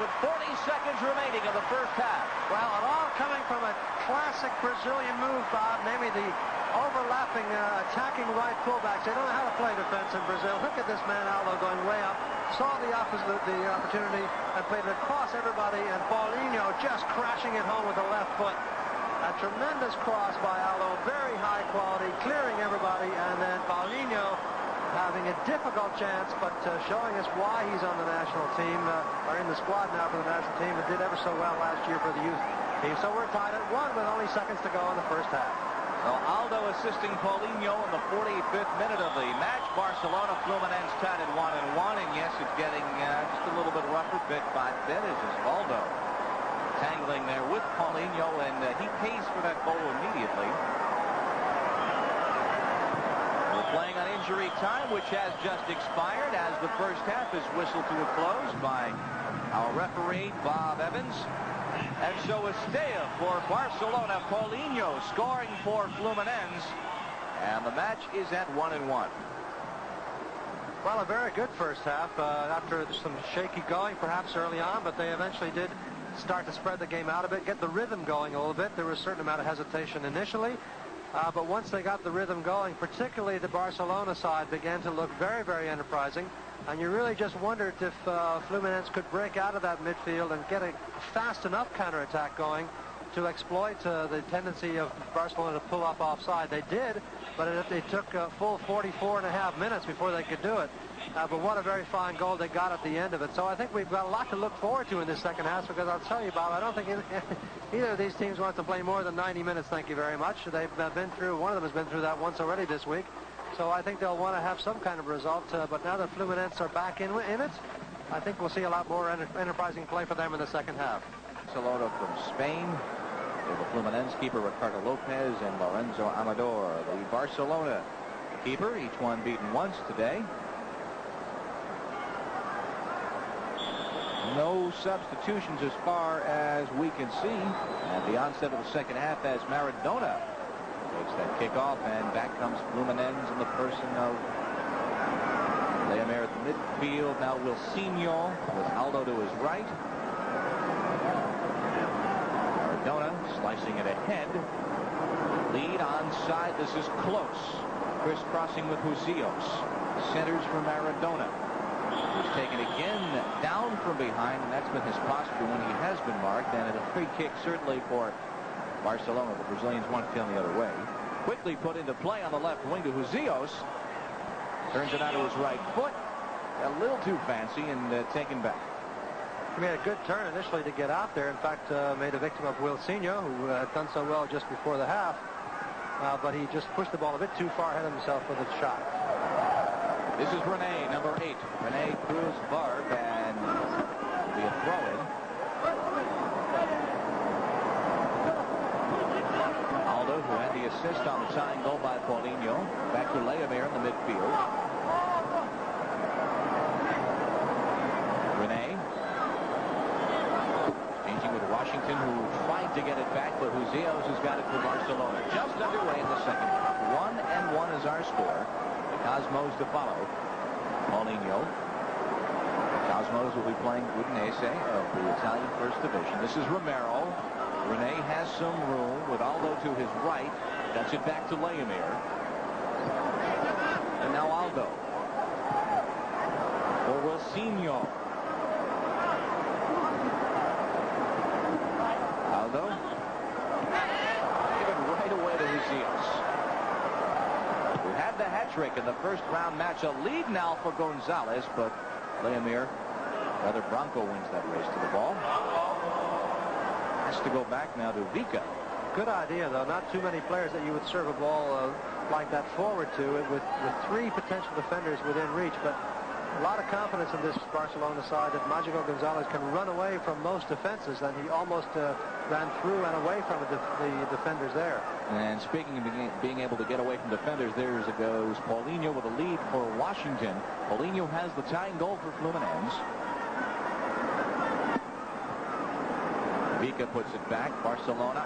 with 40 seconds remaining of the first half. Well, it all coming from a classic Brazilian move, Bob, namely the overlapping, attacking right fullbacks. They don't know how to play defense in Brazil. Look at this man, Aldo, going way up. Saw the opportunity and played it across everybody, and Paulinho just crashing it home with the left foot. A tremendous cross by Aldo, very high quality, clearing everybody, and then Paulinho having a difficult chance, but showing us why he's on the national team, or in the squad now for the national team, and did ever so well last year for the youth team. So we're tied at 1 with only seconds to go in the first half. So Aldo assisting Paulinho in the 45th minute of the match. Barcelona, Fluminense tied at 1-1, and yes, it's getting just a little bit rougher bit by bit as Oswaldo tangling there with Paulinho, and he pays for that goal immediately. We're playing on injury time, which has just expired as the first half is whistled to a close by our referee, Bob Evans. And so Estella for Barcelona, Paulinho scoring for Fluminense, and the match is at 1-1. Well, a very good first half after some shaky going perhaps early on, but they eventually did start to spread the game out a bit, get the rhythm going a little bit. There was a certain amount of hesitation initially, but once they got the rhythm going, particularly the Barcelona side began to look very, very enterprising, and you really just wondered if Fluminense could break out of that midfield and get a fast enough counterattack going to exploit the tendency of Barcelona to pull up offside. They did, but it took a full 44.5 minutes before they could do it. But what a very fine goal they got at the end of it. So I think we've got a lot to look forward to in this second half, because I'll tell you, Bob, I don't think either of these teams wants to play more than 90 minutes, thank you very much. They've been through, one of them has been through that once already this week. So I think they'll want to have some kind of result. But now that Fluminense are back in it, I think we'll see a lot more enterprising play for them in the second half. Barcelona from Spain. The Fluminense keeper, Ricardo Lopes, and Lorenzo Amador. The Barcelona keeper, each one beaten once today. No substitutions as far as we can see at the onset of the second half, as Maradona takes that kickoff, and back comes Fluminense in the person of Leomir at the midfield. Now Wilsinho with Aldo to his right. Maradona slicing it ahead. Lead onside. This is Clos. Crisscrossing with Husillos. Centers for Maradona. He's taken again down from behind, and that's been his posture when he has been marked. And a free kick certainly for Barcelona. The Brazilians want it down the other way. Quickly put into play on the left wing to Husillos. Turns it out to his right foot. A little too fancy and taken back. He made a good turn initially to get out there. In fact, made a victim of Wilsinho, who had done so well just before the half. But he just pushed the ball a bit too far ahead of himself with his shot. This is Renee, number 8. Renee Cruz Barb, and be a throw-in. Aldo, who had the assist on the tying goal by Paulinho. Back to Leomir in the midfield. Renee. Changing with Washington, who tried to get it back, but Husillos has got it for Barcelona. Just underway in the second half. 1-1 is our score. The Cosmos to follow. Paulinho. Cosmos will be playing Udinese of the Italian First Division. This is Romero. Renee has some room with Aldo to his right. That's it back to Leomir. And now Aldo. For Wilsinho. Aldo. Give it right away to Husillos, who had the hat trick in the first round match. A lead now for González, but Leomir, rather Branco, wins that race to the ball. Has to go back now to Vica. Good idea, though. Not too many players that you would serve a ball like that forward to, with three potential defenders within reach. But a lot of confidence in this Barcelona side that Mágico González can run away from most defenses, and he almost ran through and away from the defenders there. And speaking of being able to get away from defenders, there goes Paulinho with a lead for Washington. Paulinho has the tying goal for Fluminense. Vica puts it back. Barcelona.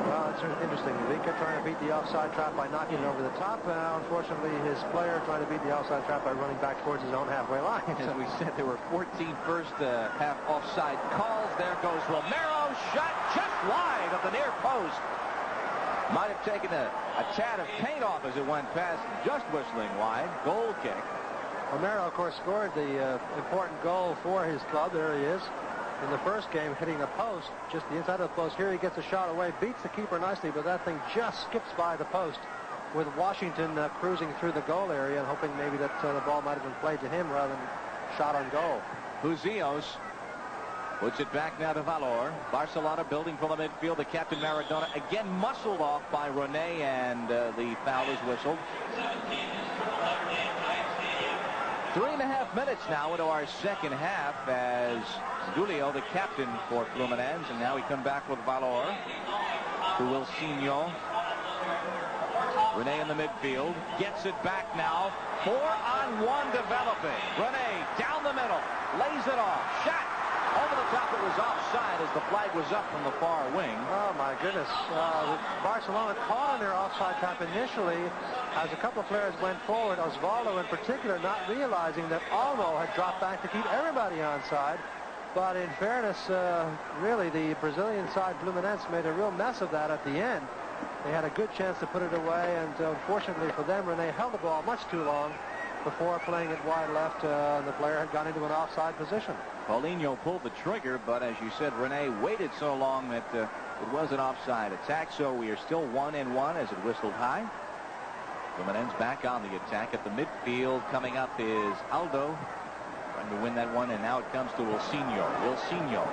Well, it's interesting. Vica trying to beat the offside trap by knocking it over the top. Unfortunately, his player trying to beat the offside trap by running back towards his own halfway line. As we said, there were 14 first half offside calls. There goes Romero. Shot just wide of the near post. Might have taken a tad of paint off as it went past, just whistling wide. Goal kick. Romero, of course, scored the important goal for his club. There he is. In the first game, hitting the post, just the inside of the post. Here he gets a shot away, beats the keeper nicely, but that thing just skips by the post, with Washington cruising through the goal area and hoping maybe that the ball might have been played to him rather than shot on goal. Husillos puts it back now to Valor. Barcelona building from the midfield. The captain Maradona again muscled off by Renee, and the foul is whistled. 3.5 minutes now into our second half as Duílio, the captain for Fluminense, and now we come back with Valor to Wilsinho. Renee in the midfield, gets it back now. 4-on-1 developing. Renee down the middle, lays it off, shot over the top. It was offside as the flag was up from the far wing. Oh my goodness. Barcelona caught on their offside trap initially as a couple of players went forward. Oswaldo in particular not realizing that Olmo had dropped back to keep everybody onside. But in fairness, really the Brazilian side, Fluminense, made a real mess of that at the end. They had a good chance to put it away, and unfortunately for them, Renee held the ball much too long before playing it wide left, and the player had gone into an offside position. Paulinho pulled the trigger, but as you said, Renee waited so long that it was an offside attack, so we are still 1-1 as it whistled high. Fluminense back on the attack at the midfield. Coming up is Aldo, trying to win that one, and now it comes to Wilsinho. Wilsinho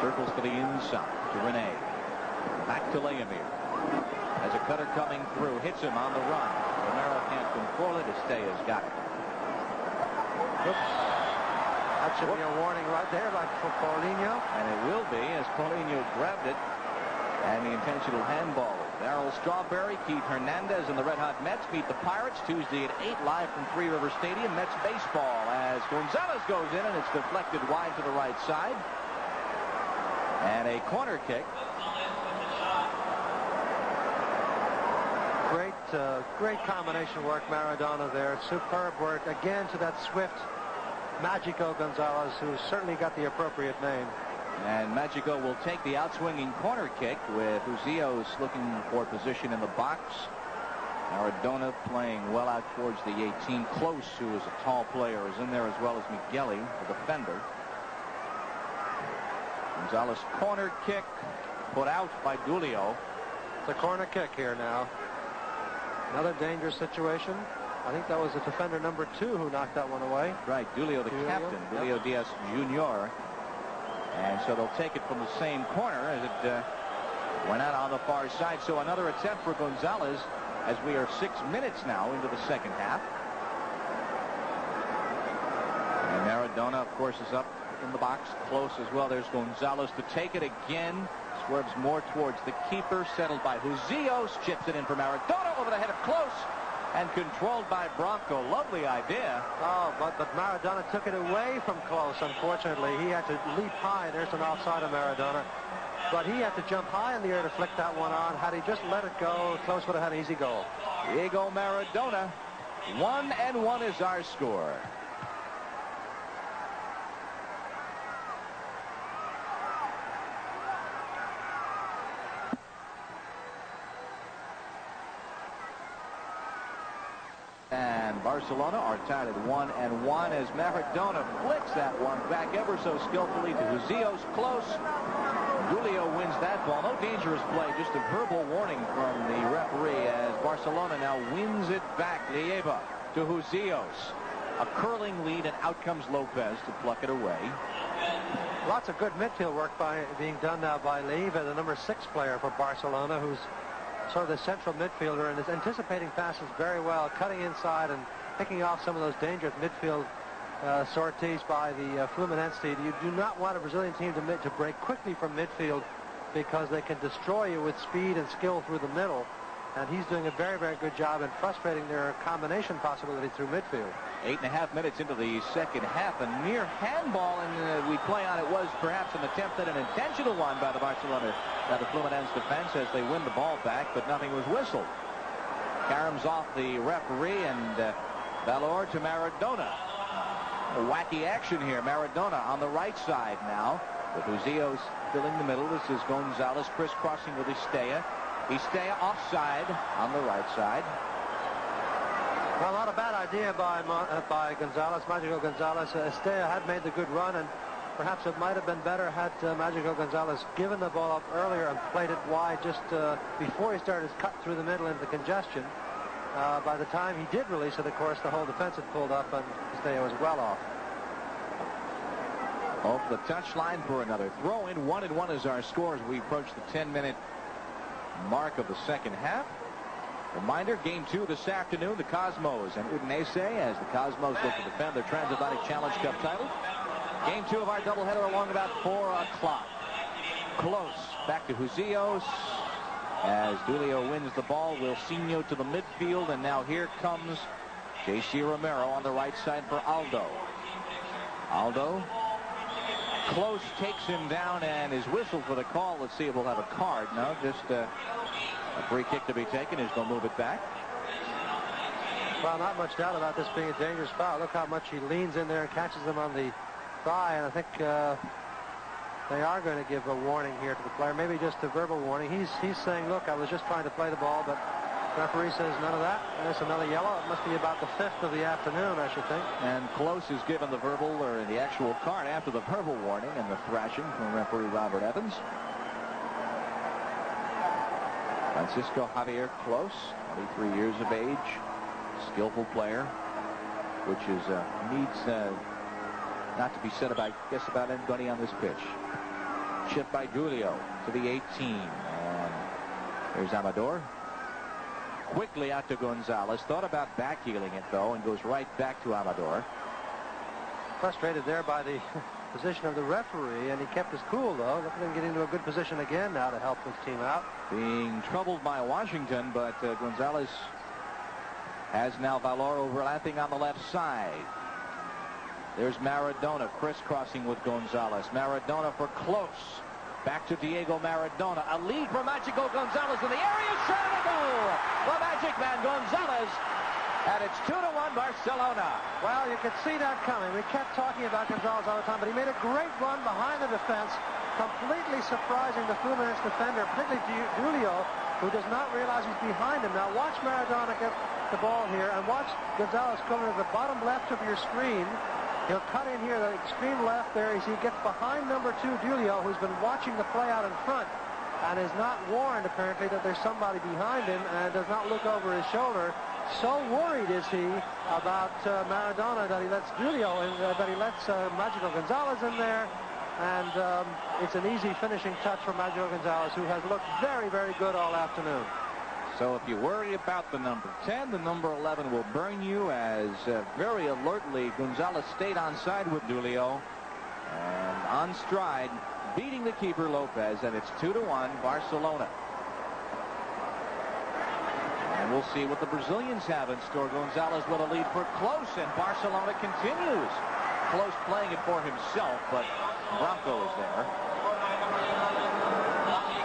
circles for the inside to Renee. Back to Leomir. As a cutter coming through, hits him on the run. Romero can't control it. Estella's got it. Oops. That should be a warning right there for Paulinho. And it will be, as Paulinho grabbed it. And the intentional handball. Darryl Strawberry, Keith Hernandez, and the Red Hot Mets meet the Pirates Tuesday at 8 live from Three River Stadium. Mets baseball as González goes in, and it's deflected wide to the right side. And a corner kick. Great combination work, Maradona there. Superb work again to that swift Mágico González, who certainly got the appropriate name. And Mágico will take the outswinging corner kick with Husillos looking for position in the box. Maradona playing well out towards the 18. Clos, who is a tall player, is in there as well as Migueli, the defender. González corner kick put out by Duílio. It's a corner kick here now. Another dangerous situation. I think that was the defender number 2 who knocked that one away. Right, Duílio, the captain, Duílio Diaz Jr. And so they'll take it from the same corner as it went out on the far side. So another attempt for González as we are 6 minutes now into the second half. And Maradona, of course, is up in the box, close as well. There's González to take it again. Swerves more towards the keeper, settled by Husillos. Chips it in for Maradona over the head of Clos. And controlled by Branco. Lovely idea. Oh, but Maradona took it away from Clos, unfortunately. He had to leap high. There's an offside of Maradona. But he had to jump high in the air to flick that one on. Had he just let it go, Clos would have had an easy goal. Diego Maradona. 1-1 is our score. And Barcelona are tied at 1-1 as Maradona flicks that one back ever so skillfully to Husillos. Close. Duílio wins that ball. No dangerous play, just a verbal warning from the referee as Barcelona now wins it back. Leiva to Husillos. A curling lead, and out comes Lopes to pluck it away. Lots of good midfield work being done now by Leiva, the number 6 player for Barcelona, who's sort of the central midfielder and is anticipating passes very well, cutting inside and picking off some of those dangerous midfield sorties by the Fluminense team. You do not want a Brazilian team to break quickly from midfield because they can destroy you with speed and skill through the middle. And he's doing a very, very good job in frustrating their combination possibility through midfield. 8.5 minutes into the second half, a near handball, and we play on it was perhaps an attempt at an intentional one by the Fluminense defense as they win the ball back, but nothing was whistled. Caroms off the referee, and Valor to Maradona. Wacky action here. Maradona on the right side now, with Husillos filling the middle. This is González crisscrossing with Estella. Estella offside on the right side. Well, not a bad idea by González, Mágico González. Estella had made the good run, and perhaps it might have been better had Mágico González given the ball up earlier and played it wide just before he started his cut through the middle into the congestion. By the time he did release it, of course, the whole defense had pulled up, and Estella was well off. Off the touchline for another throw in. 1-1 is our score as we approach the 10-minute mark of the second half. Reminder, game 2 this afternoon, the Cosmos and Udinese, as the Cosmos look to defend their Transatlantic Challenge Cup title. Game 2 of our doubleheader along about 4 o'clock. Close back to Husillos as Duílio wins the ball. Wilsinho to the midfield, and now here comes J.C. Romero on the right side for Aldo. Aldo. Close takes him down and is whistled for the call. Let's see if we'll have a card. No, just a free kick to be taken as they'll move it back. Well, not much doubt about this being a dangerous foul. Look how much he leans in there and catches him on the thigh, and I think they are going to give a warning here to the player, maybe just a verbal warning. He's saying, look, I was just trying to play the ball, but the referee says none of that. And there's another yellow. It must be about the 5th of the afternoon, I should think. And Close is given the verbal, or the actual card after the verbal warning and the thrashing from referee Robert Evans. Francisco Javier Close, 23 years of age, skillful player, which is needs not to be said about, I guess, about anybody on this pitch. Chipped by Duílio to the 18, and there's Amador. Quickly out to González. Thought about backheeling it, though, and goes right back to Amador. Frustrated there by the position of the referee, and he kept his cool, though. Look at him get into a good position again now to help his team out. Being troubled by Washington, but González has now Valor overlapping on the left side. There's Maradona crisscrossing with González. Maradona for Close. Back to Diego Maradona. A lead for Mágico González in the area. Shot and goal! The Magic Man González. And it's 2-1 Barcelona. Well, you could see that coming. We kept talking about González all the time, but he made a great run behind the defense, completely surprising the Fluminense defender, particularly Duílio, who does not realize he's behind him. Now watch Maradona get the ball here, and watch González coming to the bottom left of your screen. He'll cut in here, the extreme left there, as he gets behind number 2, Duílio, who's been watching the play out in front and is not warned, apparently, that there's somebody behind him, and does not look over his shoulder. So worried is he about Maradona that he lets Duílio in, that he lets Mágico González in there, and it's an easy finishing touch for Mágico González, who has looked very, very good all afternoon. So if you worry about the number 10, the number 11 will burn you, as very alertly González stayed on side with Duílio and on stride, beating the keeper Lopes, and it's 2-1 Barcelona. And we'll see what the Brazilians have in store. González with a lead for Clos, and Barcelona continues. Clos playing it for himself, but Branco is there.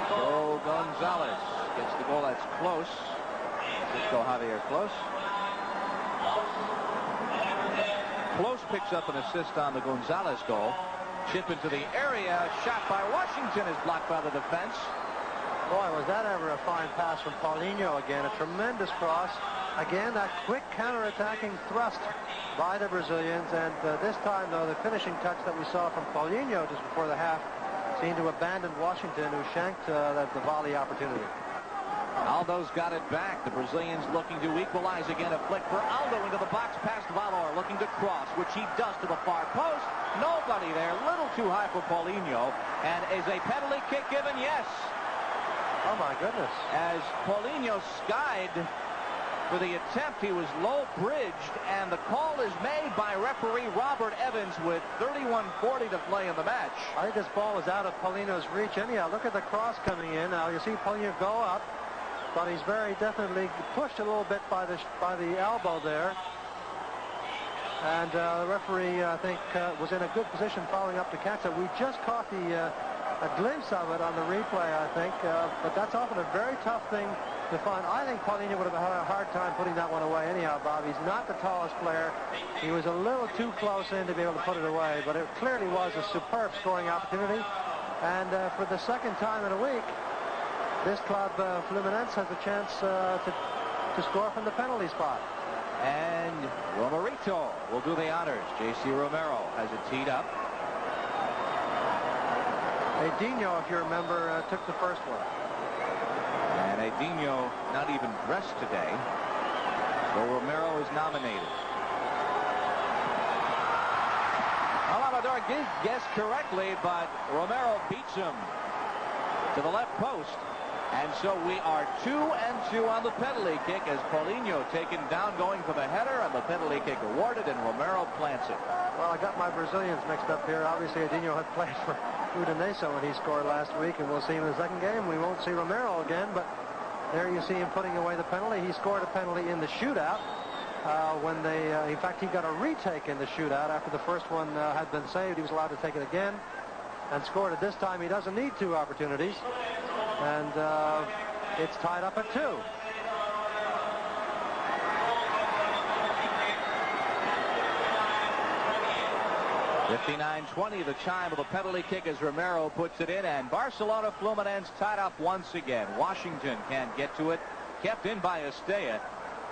So González gets the goal. That's Clos. Francisco Javier Clos. Clos picks up an assist on the González goal. Chip into the area. Shot by Washington is blocked by the defense. Boy, was that ever a fine pass from Paulinho again. A tremendous cross. Again, that quick counterattacking thrust by the Brazilians. And this time, though, the finishing touch that we saw from Paulinho just before the half seemed to abandon Washington, who shanked the volley opportunity. Aldo's got it back. The Brazilians looking to equalize again. A flick for Aldo into the box past Valor, looking to cross, which he does to the far post. Nobody there. Little too high for Paulinho. And is a penalty kick given? Yes. Oh, my goodness. As Paulinho skied for the attempt, he was low-bridged, and the call is made by referee Robert Evans with 31:40 to play in the match. I think this ball was out of Paulinho's reach anyhow. Look at the cross coming in. Now, you see Paulinho go up, but he's very definitely pushed a little bit by the elbow there. And the referee, I think, was in a good position following up to catch it. We just caught a glimpse of it on the replay, I think, but that's often a very tough thing to find. I think Paulinho would have had a hard time putting that one away anyhow, Bob. He's not the tallest player. He was a little too close in to be able to put it away, but it clearly was a superb scoring opportunity. And for the second time in a week, this club, Fluminense, has a chance to score from the penalty spot. And Romerito will do the honors. J.C. Romero has it teed up. Edinho, if you remember, took the first one. And Edinho not even dressed today. So Romero is nominated. Amador guessed correctly, but Romero beats him to the left post. And so we are 2-2 on the penalty kick as Paulinho taken down going for the header, and the penalty kick awarded, and Romero plants it. Well, I got my Brazilians mixed up here. Obviously, Edinho had played for Fluminense when he scored last week, and we'll see him in the second game. We won't see Romero again, but there you see him putting away the penalty. He scored a penalty in the shootout when they, in fact, he got a retake in the shootout after the first one had been saved. He was allowed to take it again and scored it this time. He doesn't need two opportunities, and it's tied up at 2. 59-20, the chime of the penalty kick as Romero puts it in, and Barcelona Fluminense tied up once again. Washington can't get to it, kept in by Estella.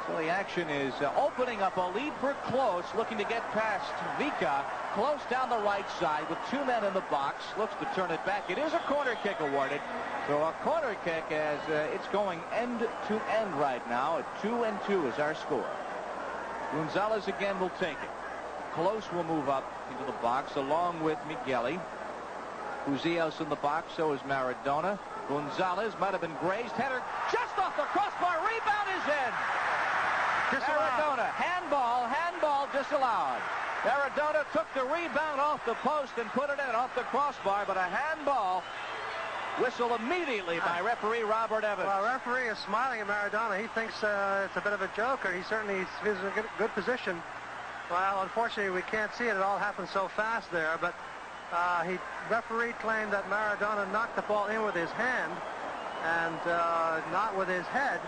So the action is opening up a lead for Clos, looking to get past Vica. Close down the right side with 2 men in the box, looks to turn it back. It is a corner kick awarded. So a corner kick as it's going end to end right now. At 2-2 is our score. González again will take it. Clos will move up into the box along with Migueli. Husillos in the box, so is Maradona. González might have been grazed. Header just off the crossbar. Rebound is in. Maradona. Handball disallowed. Maradona took the rebound off the post and put it in off the crossbar, but a handball whistled immediately by referee Robert Evans. Well, referee is smiling at Maradona. He thinks it's a bit of a joke, or he certainly is in a good position. Well, unfortunately, we can't see it. It all happened so fast there, but referee claimed that Maradona knocked the ball in with his hand and not with his head.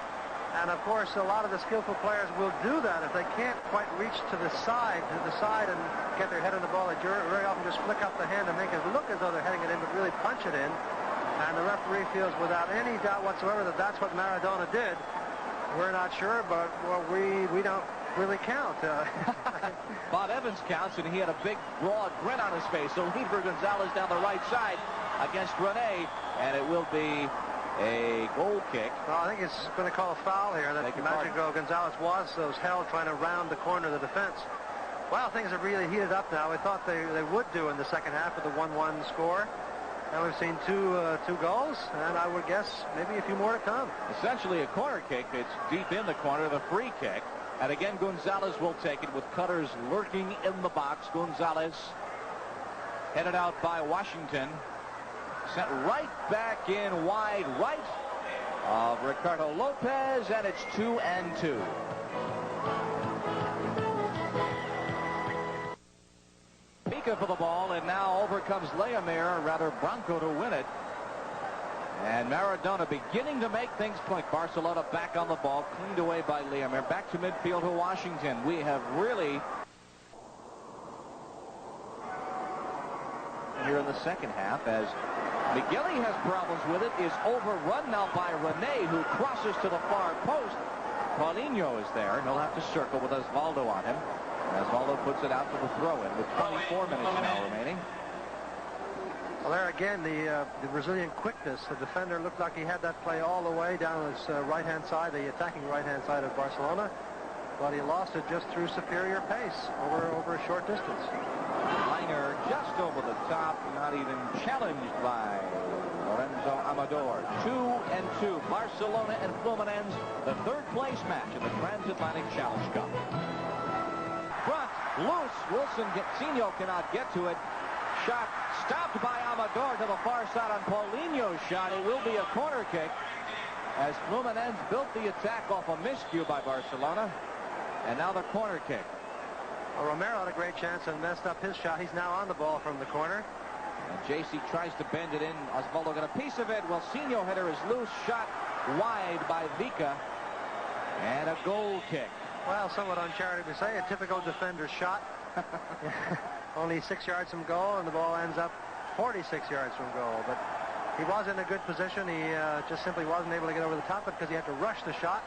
And, of course, a lot of the skillful players will do that if they can't quite reach to the side and get their head on the ball. They very often just flick up the hand and make it look as though they're heading it in, but really punch it in. And the referee feels without any doubt whatsoever that that's what Maradona did. We're not sure, but well, we don't really count. Bob Evans counts, and he had a big, broad grin on his face. So lead for González down the right side against Renê, and it will be a goal kick. Well, I think it's going to call a foul here. That Mágico González was held trying to round the corner of the defense. Well, things have really heated up now. We thought they would do in the second half with the 1-1 score. And we've seen two goals, and I would guess maybe a few more to come. Essentially a corner kick. It's deep in the corner, the free kick. And again, González will take it with cutters lurking in the box. González headed out by Washington. Sent right back in wide right. of Ricardo Lopes, and it's 2-2. Vica for the ball, and now over comes Leomir, rather Branco to win it. And Maradona beginning to make things click. Barcelona back on the ball, cleaned away by Leomir. Back to midfield to Washington. We have really, here in the second half, as Migueli has problems with it, is overrun now by Renee, who crosses to the far post. Paulinho is there, and he'll have to circle with Oswaldo on him. And Oswaldo puts it out to the throw-in with 24 minutes now remaining. Well, there again, the Brazilian quickness. The defender looked like he had that play all the way down his right-hand side, the attacking right-hand side of Barcelona, but he lost it just through superior pace over a short distance. Liner just over the top, not even challenged by Amador. 2-2. Barcelona and Fluminense, the third-place match in the Transatlantic Challenge Cup. Front, loose. Wilsinho cannot get to it. Shot stopped by Amador to the far side on Paulinho's shot. It will be a corner kick as Fluminense built the attack off a miscue by Barcelona. And now the corner kick. Well, Romero had a great chance and messed up his shot. He's now on the ball from the corner. And JC tries to bend it in. Oswaldo got a piece of it. Wilsinho header is loose. Shot wide by Vica. And a goal kick. Well, somewhat uncharitably to say, a typical defender's shot. Only 6 yards from goal, and the ball ends up 46 yards from goal. But he was in a good position. He just simply wasn't able to get over the top of it because he had to rush the shot.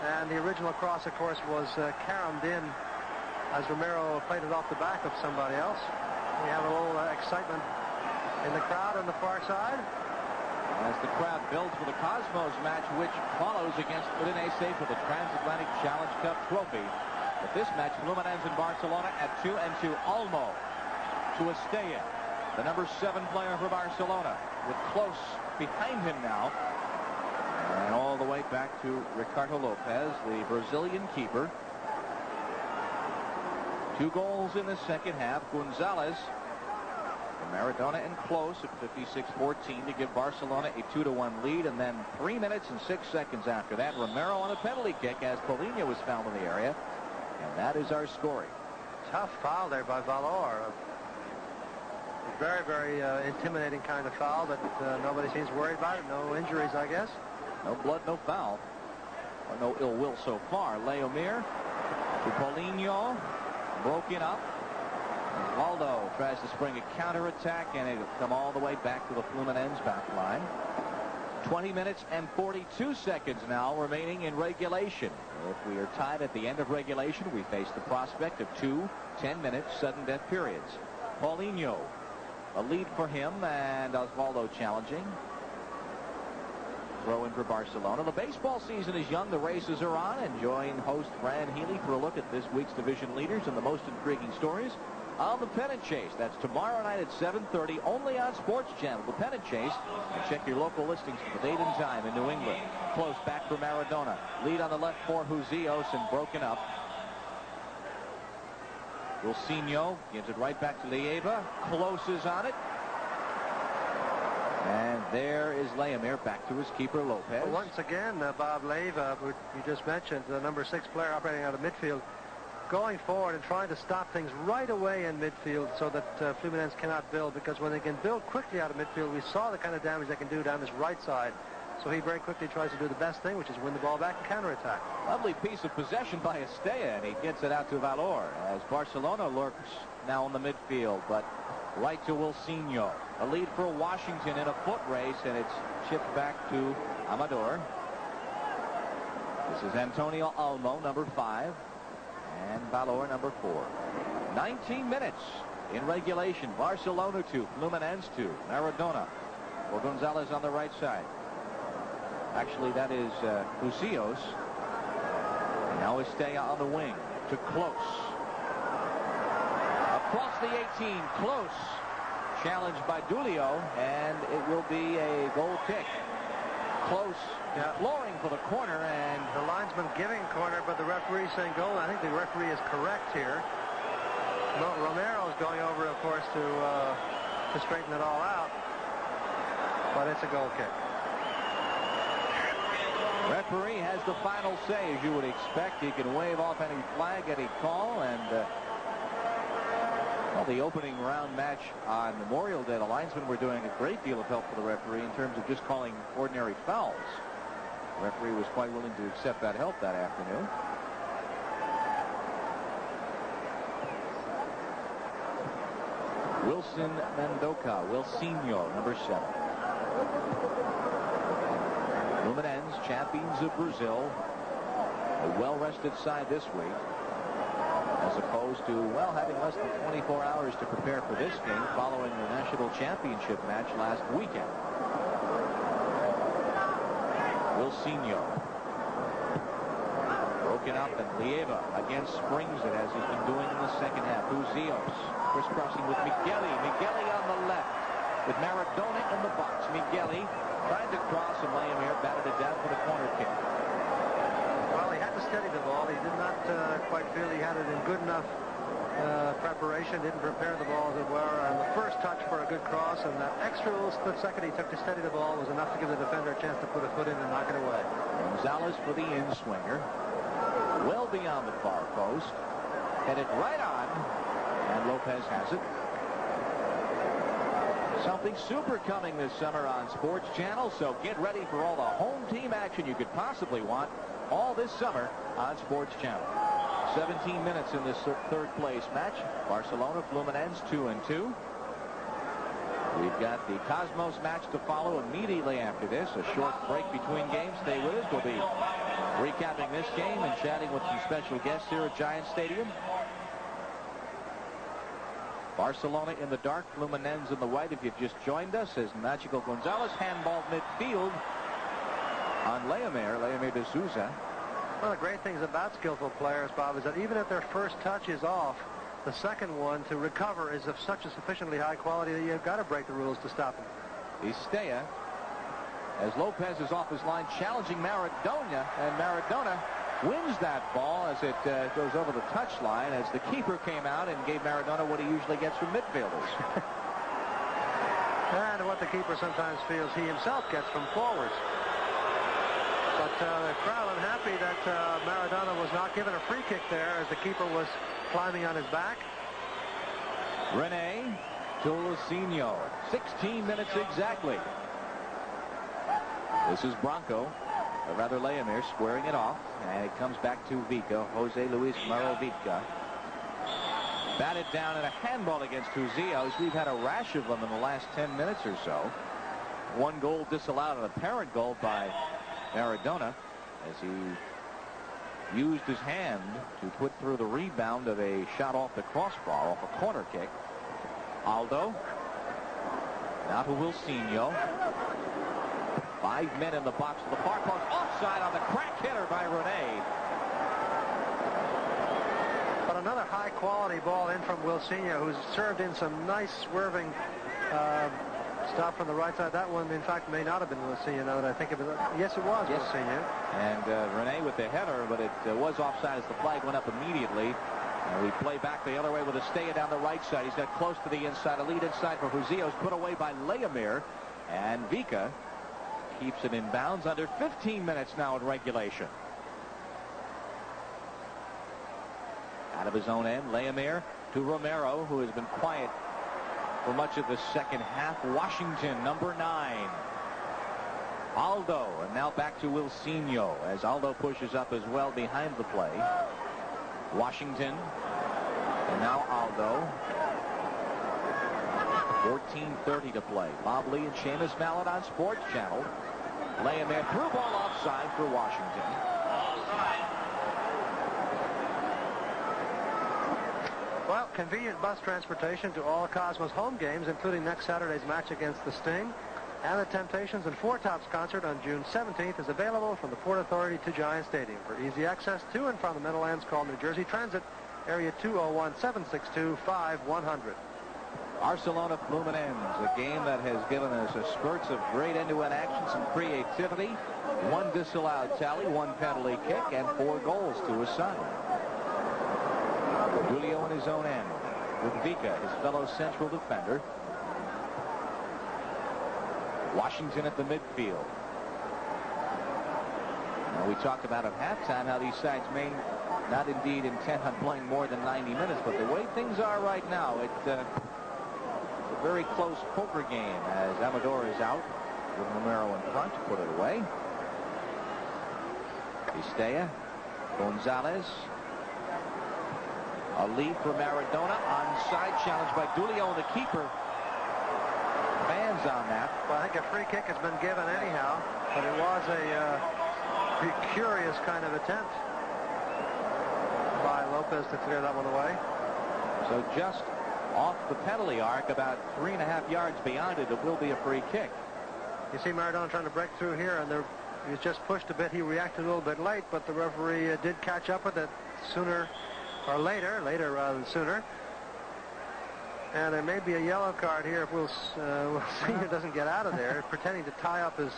And the original cross, of course, was caromed in as Romero played it off the back of somebody else. We have a little excitement in the crowd on the far side. As the crowd builds for the Cosmos match, which follows against Fluminense for the Transatlantic Challenge Cup trophy. But this match, Fluminense and Barcelona at 2-2. Olmo to Estella, the number 7 player for Barcelona, with Clos behind him now. And all the way back to Ricardo Lopes, the Brazilian keeper. 2 goals in the second half. González, Maradona and Clos at 56-14 to give Barcelona a 2-1 lead. And then 3 minutes and 6 seconds after that, Romero on a penalty kick as Paulinho was fouled in the area. And that is our scoring. Tough foul there by Valor. A very, very intimidating kind of foul, but nobody seems worried about it. No injuries, I guess. No blood, no foul. Or no ill will so far. Leomir to Paulinho. Broken up. Aldo tries to spring a counterattack, and it'll come all the way back to the Fluminense back line. 20 minutes and 42 seconds now remaining in regulation. If we are tied at the end of regulation, we face the prospect of 2 10-minute sudden death periods. Paulinho, a lead for him, and Oswaldo challenging. Throw in for Barcelona. The baseball season is young. The races are on. And join host Fran Healy for a look at this week's division leaders and the most intriguing stories on the Pennant Chase. That's tomorrow night at 7:30 only on Sports Channel. The Pennant Chase. And check your local listings for the date and time in New England. Close back for Maradona. Lead on the left for Husillos and broken up. Wilsinho gives it right back to Leiva. Close is on it. And there is Leomir back to his keeper, Lopes. Well, once again, Bob Leiva, who you just mentioned, the number 6 player operating out of midfield, going forward and trying to stop things right away in midfield so that Fluminense cannot build, because when they can build quickly out of midfield, we saw the kind of damage they can do down this right side. So he very quickly tries to do the best thing, which is win the ball back and counterattack. Lovely piece of possession by Estella, and he gets it out to Valor as Barcelona lurks now in the midfield, but right to Wilsinho. A lead for Washington in a foot race, and it's chipped back to Amador. This is Antonio Olmo, number 5, and Valor, number 4. 19 minutes in regulation. Barcelona 2, Fluminense 2. Maradona or González on the right side. Actually, that is Husillos. And now Estella on the wing to Clos. Across the 18, Clos. Challenged by Duílio, and it will be a goal kick. Close, imploring for the corner, and the linesman giving corner, but the referee saying goal. I think the referee is correct here. Romero's going over, of course, to straighten it all out, but it's a goal kick. Referee has the final say, as you would expect. He can wave off any flag, any call, and well, the opening round match on Memorial Day, the linesmen were doing a great deal of help for the referee in terms of just calling ordinary fouls. The referee was quite willing to accept that help that afternoon. Wilson Mendoca, Wilsinho, number 7. Fluminense, champions of Brazil. A well-rested side this week, as opposed to, well, having less than 24 hours to prepare for this game following the national championship match last weekend. Wilsinho. Broken up, and Leiva again springs it, as he's been doing in the second half. Husillos crisscrossing with Migueli. Migueli on the left with Maradona in the box. Migueli tried to cross, and Leomir batted it down for the corner kick. Well, he had to steady the ball. He did not quite feel he had it in good enough preparation. Didn't prepare the ball, as it were. And the first touch for a good cross, and that extra little split second he took to steady the ball was enough to give the defender a chance to put a foot in and knock it away. González for the in-swinger. Well beyond the far post. Headed right on. And Lopes has it. Something super coming this summer on Sports Channel, so get ready for all the home team action you could possibly want all this summer on Sports Channel. 17 minutes in this third place match. Barcelona, Fluminense 2-2. We've got the Cosmos match to follow immediately after this. A short break between games. Stay with us. We'll be recapping this game and chatting with some special guests here at Giant Stadium. Barcelona in the dark, Fluminense in the white. If you've just joined us, as Mágico González handballed midfield on Leomir. Leomir de Souza. One of the great things about skillful players, Bob, is that even if their first touch is off, the second one to recover is of such a sufficiently high quality that you've got to break the rules to stop them. Estella, as Lopes is off his line, challenging Maradona, and Maradona wins that ball as it goes over the touchline, as the keeper came out and gave Maradona what he usually gets from midfielders. And what the keeper sometimes feels he himself gets from forwards. But the crowd unhappy that Maradona was not given a free kick there, as the keeper was climbing on his back. Renee to Wilsinho. 16 minutes exactly. This is Branco, or rather Leomir, squaring it off, and it comes back to Vica. Jose Luis Maro Vica. Batted down in a handball against Husillos. We've had a rash of them in the last 10 minutes or so. One goal disallowed, an apparent goal by Maradona, as he used his hand to put through the rebound of a shot off the crossbar, off a corner kick. Aldo. Now to Wilsinho. 5 men in the box to the far post. Offside on the crack hitter by Renee. But another high-quality ball in from Wilsinho, who's served in some nice swerving stuff from the right side. That one, in fact, may not have been Wilsinho, now that I think of it. Yes, it was Wilsinho. And Renee with the header, but it was offside as the flag went up immediately. And we play back the other way with Estella down the right side. He's got close to the inside. A lead inside for Husillos, put away by Leomir. And Vica keeps it in bounds. Under 15 minutes now in regulation. Out of his own end, Leomir to Romero, who has been quiet for much of the second half. Washington, number 9. Aldo, and now back to Wilsinho, as Aldo pushes up as well behind the play. Washington, and now Aldo. 14:30 to play. Bob Lee and Seamus Mallet on Sports Channel. Leomir through ball offside for Washington. Well, convenient bus transportation to all Cosmos home games, including next Saturday's match against the Sting. And the Temptations and Four Tops concert on June 17th is available from the Port Authority to Giant Stadium. For easy access to and from the Meadowlands, call New Jersey Transit, area 201-762-5100. Barcelona Fluminense, a game that has given us a spurts of great end-to-end action, some creativity, one disallowed tally, one penalty kick, and 4 goals to his son. Duílio in his own end with Vica, his fellow central defender. Washington at the midfield. We talked about at halftime how these sides may not indeed intend on playing more than 90 minutes, but the way things are right now, it's a very close poker game as Amador is out with Romero in front to put it away. Estella, González. A lead for Maradona. Onside challenge by Duílio, the keeper. Fans on that. Well, I think a free kick has been given anyhow, but it was a curious kind of attempt by Lopes to clear that one away. So just off the penalty arc, about 3.5 yards beyond it, it will be a free kick. You see Maradona trying to break through here, and he was just pushed a bit. He reacted a little bit late, but the referee did catch up with it sooner or later rather than sooner. And there may be a yellow card here if Wilsinho doesn't get out of there, pretending to tie up his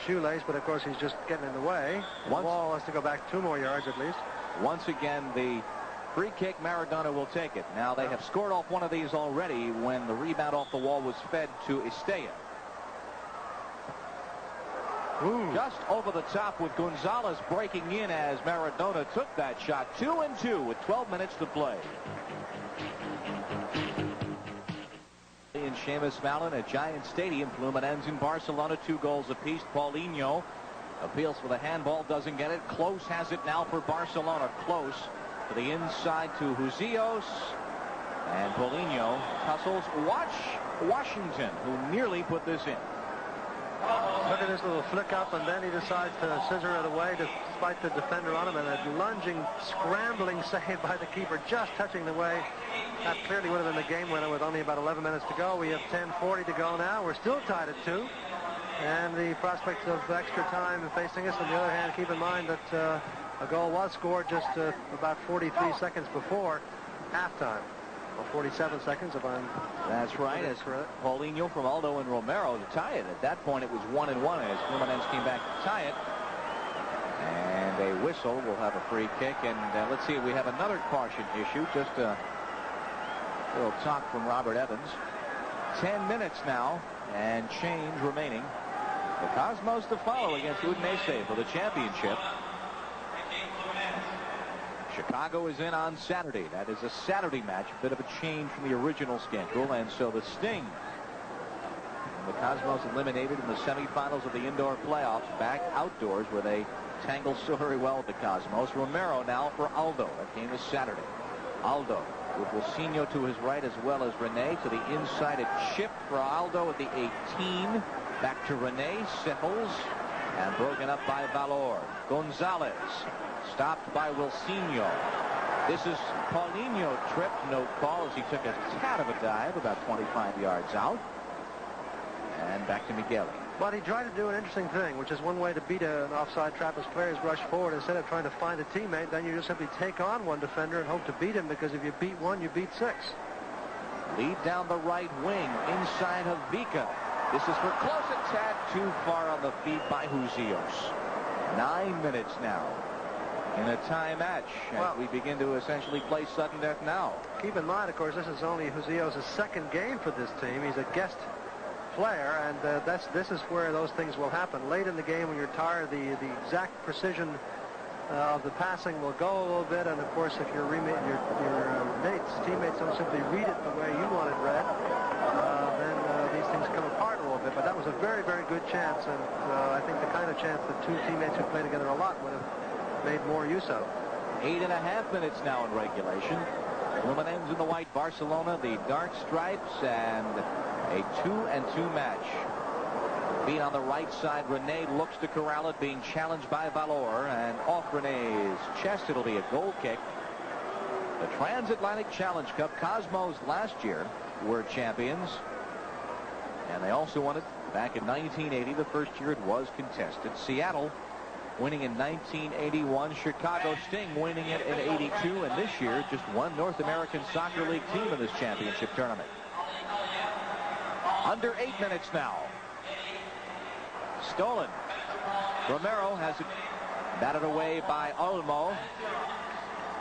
shoelace, but of course he's just getting in the way. The ball has to go back 2 more yards at least. Once again, the free kick, Maradona will take it. Now they have scored off one of these already when the rebound off the wall was fed to Estella. Just over the top with González breaking in as Maradona took that shot. 2-2 with 12 minutes to play. In Seamus Malin at Giant Stadium, Fluminense in Barcelona, 2 goals apiece. Paulinho appeals for the handball, doesn't get it. Clos has it now for Barcelona. Clos to the inside to Husillos, and Paulinho tussles. Watch Washington, who nearly put this in. Look at this little flick up, and then he decides to scissor it away despite the defender on him, and a lunging, scrambling save by the keeper, just touching the way. That clearly would have been the game winner with only about 11 minutes to go. We have 10:40 to go now. We're still tied at 2, and the prospect of extra time facing us. On the other hand, keep in mind that a goal was scored just about 43 seconds before halftime. Well, 47 seconds if I'm... That's right. As Paulinho from Aldo and Romero to tie it. At that point, it was 1-1 as Fluminense came back to tie it. And a whistle will have a free kick. And let's see, we have another caution issue. Just a little talk from Robert Evans. 10 minutes now and change remaining. The Cosmos to follow against Udinese for the championship. Chicago is in on Saturday. That is a Saturday match, a bit of a change from the original schedule. And so the Sting, the Cosmos eliminated in the semifinals of the indoor playoffs, back outdoors where they tangled so very well with the Cosmos. Romero now for Aldo. That game is Saturday. Aldo with Wilsinho to his right as well as Renee to the inside. A chip for Aldo at the 18. Back to Renee. Settles and broken up by Valor. González stopped by Wilsinho. This is Paulinho tripped, no call as he took a tad of a dive about 25 yards out. And back to Migueli. But he tried to do an interesting thing, which is one way to beat an offside trap as players rush forward. Instead of trying to find a teammate, then you just simply take on one defender and hope to beat him, because if you beat one, you beat 6. Lead down the right wing, inside of Vica. This is for Clos, a tad too far on the feet by Husillos. 9 minutes now in a tie match as we begin to essentially play sudden death now. Keep in mind, of course, this is only Husillos' second game for this team. He's a guest player, and this is where those things will happen. Late in the game when you're tired, the exact precision of the passing will go a little bit, and of course if your teammates don't simply read it the way you want it read, then these things come apart a little bit. But that was a very, very good chance, and I think the kind of chance that 2 teammates who play together a lot would have made more use of. 8.5 minutes now in regulation. Fluminense in the white, Barcelona the dark stripes, and a 2-2 match. Feet on the right side. Renee looks to corral it, being challenged by Valor, and off Renee's chest. It'll be a goal kick. The Transatlantic Challenge Cup. Cosmos last year were champions, and they also won it back in 1980, the first year it was contested. Seattle winning in 1981. Chicago Sting winning it in 82. And this year, just one North American Soccer League team in this championship tournament. Under 8 minutes now. Stolen. Romero has it batted away by Olmo.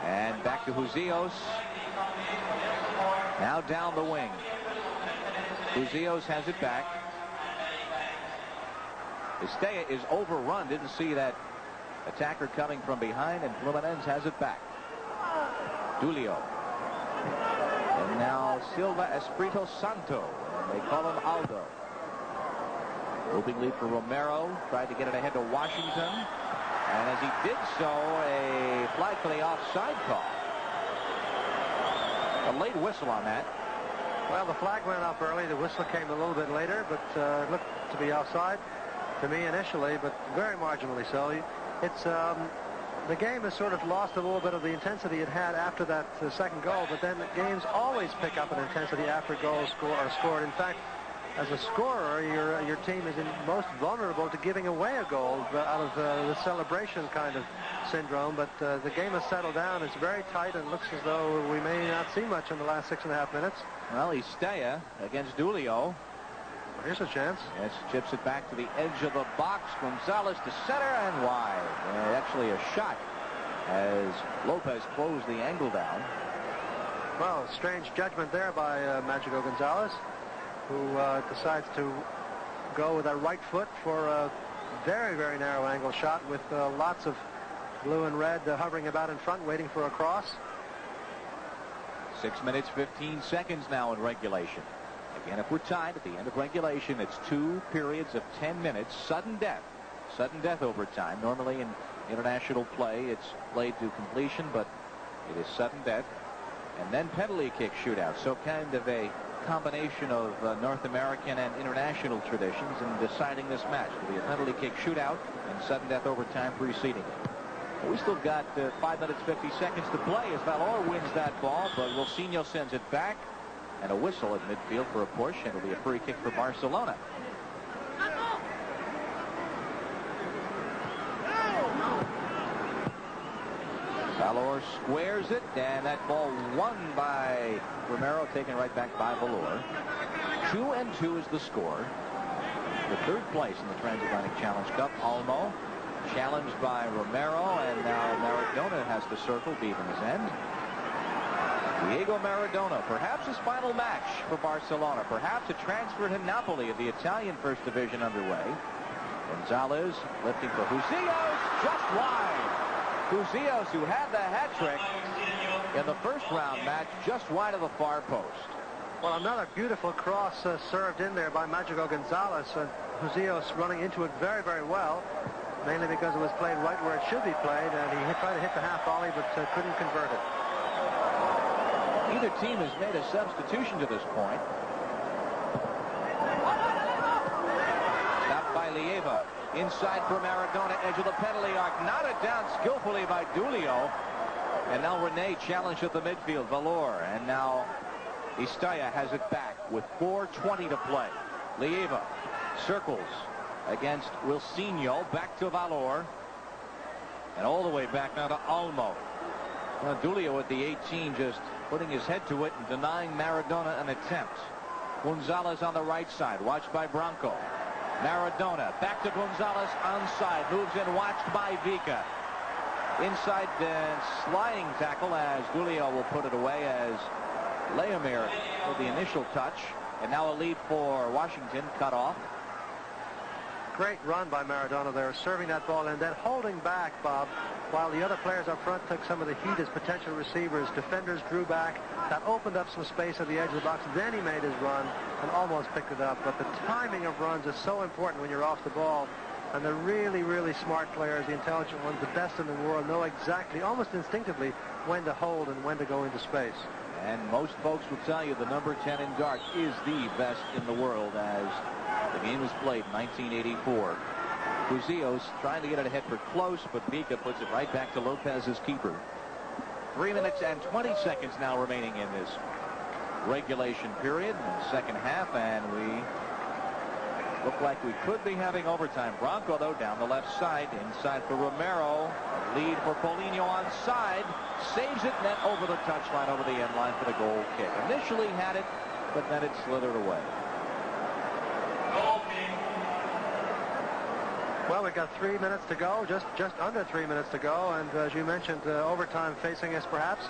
And back to Husillos. Now down the wing. Husillos has it back. Estella is overrun. Didn't see that Attacker coming from behind, and Fluminense has it back. Duílio. And now Silva Espirito Santo. They call him Aldo. Moving lead for Romero. Tried to get it ahead to Washington. And as he did so, a flag for the offside call. A late whistle on that. Well, the flag went up early. The whistle came a little bit later, but it looked to be offside to me initially, but very marginally so. It's the game has sort of lost a little bit of the intensity it had after that second goal, but then the games always pick up an intensity after goals are scored. In fact, as a scorer, your team is most vulnerable to giving away a goal out of the celebration kind of syndrome. But the game has settled down. It's very tight and looks as though we may not see much in the last 6.5 minutes. Well, Estella against Duílio. Here's a chance. Yes, chips it back to the edge of the box. González to center and wide. Actually a shot as Lopes closed the angle down. Well, strange judgment there by Mágico González, who decides to go with a right foot for a very, very narrow angle shot with lots of blue and red hovering about in front, waiting for a cross. 6 minutes, 15 seconds now in regulation. Again, if we're tied at the end of regulation, it's 2 periods of 10 minutes. Sudden death overtime. Normally in international play, it's played to completion, but it is sudden death. And then penalty kick shootout. So kind of a combination of North American and international traditions in deciding this match. It'll be a penalty kick shootout and sudden death overtime preceding it. We still got 5 minutes, 50 seconds to play as Valor wins that ball, but Wilsinho sends it back. And a whistle at midfield for a push, and it'll be a free kick for Barcelona. Valor squares it, and that ball won by Romero, taken right back by Valor. 2-2 is the score. The third place in the Transatlantic Challenge Cup. Olmo challenged by Romero, and now Maradona has to circle, deep in his end. Diego Maradona, perhaps his final match for Barcelona, perhaps a transfer to Napoli of the Italian First Division underway. González lifting for Husillos, just wide. Husillos, who had the hat trick in the first round match, just wide of the far post. Well, another beautiful cross served in there by Mágico González, and Husillos running into it very, very well, mainly because it was played right where it should be played, and he tried to hit the half volley, but couldn't convert it. Neither team has made a substitution to this point. Stopped by Leiva. Inside for Maradona, edge of the penalty arc. Knotted down skillfully by Duílio. And now Renê challenged at the midfield. Valor. And now Estella has it back with 4:20 to play. Leiva circles against Wilsinho. Back to Valor. And all the way back now to Olmo. Now Duílio at the 18 just putting his head to it and denying Maradona an attempt. González on the right side, watched by Branco. Maradona back to González onside, moves in, watched by Vica. Inside sliding tackle as Duílio will put it away as Leomir with the initial touch. And now a lead for Washington, cut off. Great run by Maradona there, serving that ball and then holding back, Bob, while the other players up front took some of the heat as potential receivers. Defenders drew back. That opened up some space at the edge of the box. Then he made his run and almost picked it up. But the timing of runs is so important when you're off the ball. And the really, really smart players, the intelligent ones, the best in the world, know exactly, almost instinctively, when to hold and when to go into space. And most folks will tell you the number 10 in darts is the best in the world as the game was played in 1984. Husillos trying to get it ahead for Clos, but Vica puts it right back to Lopez's keeper. 3 minutes and 20 seconds now remaining in this regulation period in the second half, and we look like we could be having overtime. Branco, though, down the left side, inside for Romero. Lead for Paulinho onside. Saves it, net over the touchline, over the end line for the goal kick. Initially had it, but then it slithered away. Well, we've got 3 minutes to go, just under 3 minutes to go, and as you mentioned, overtime facing us perhaps.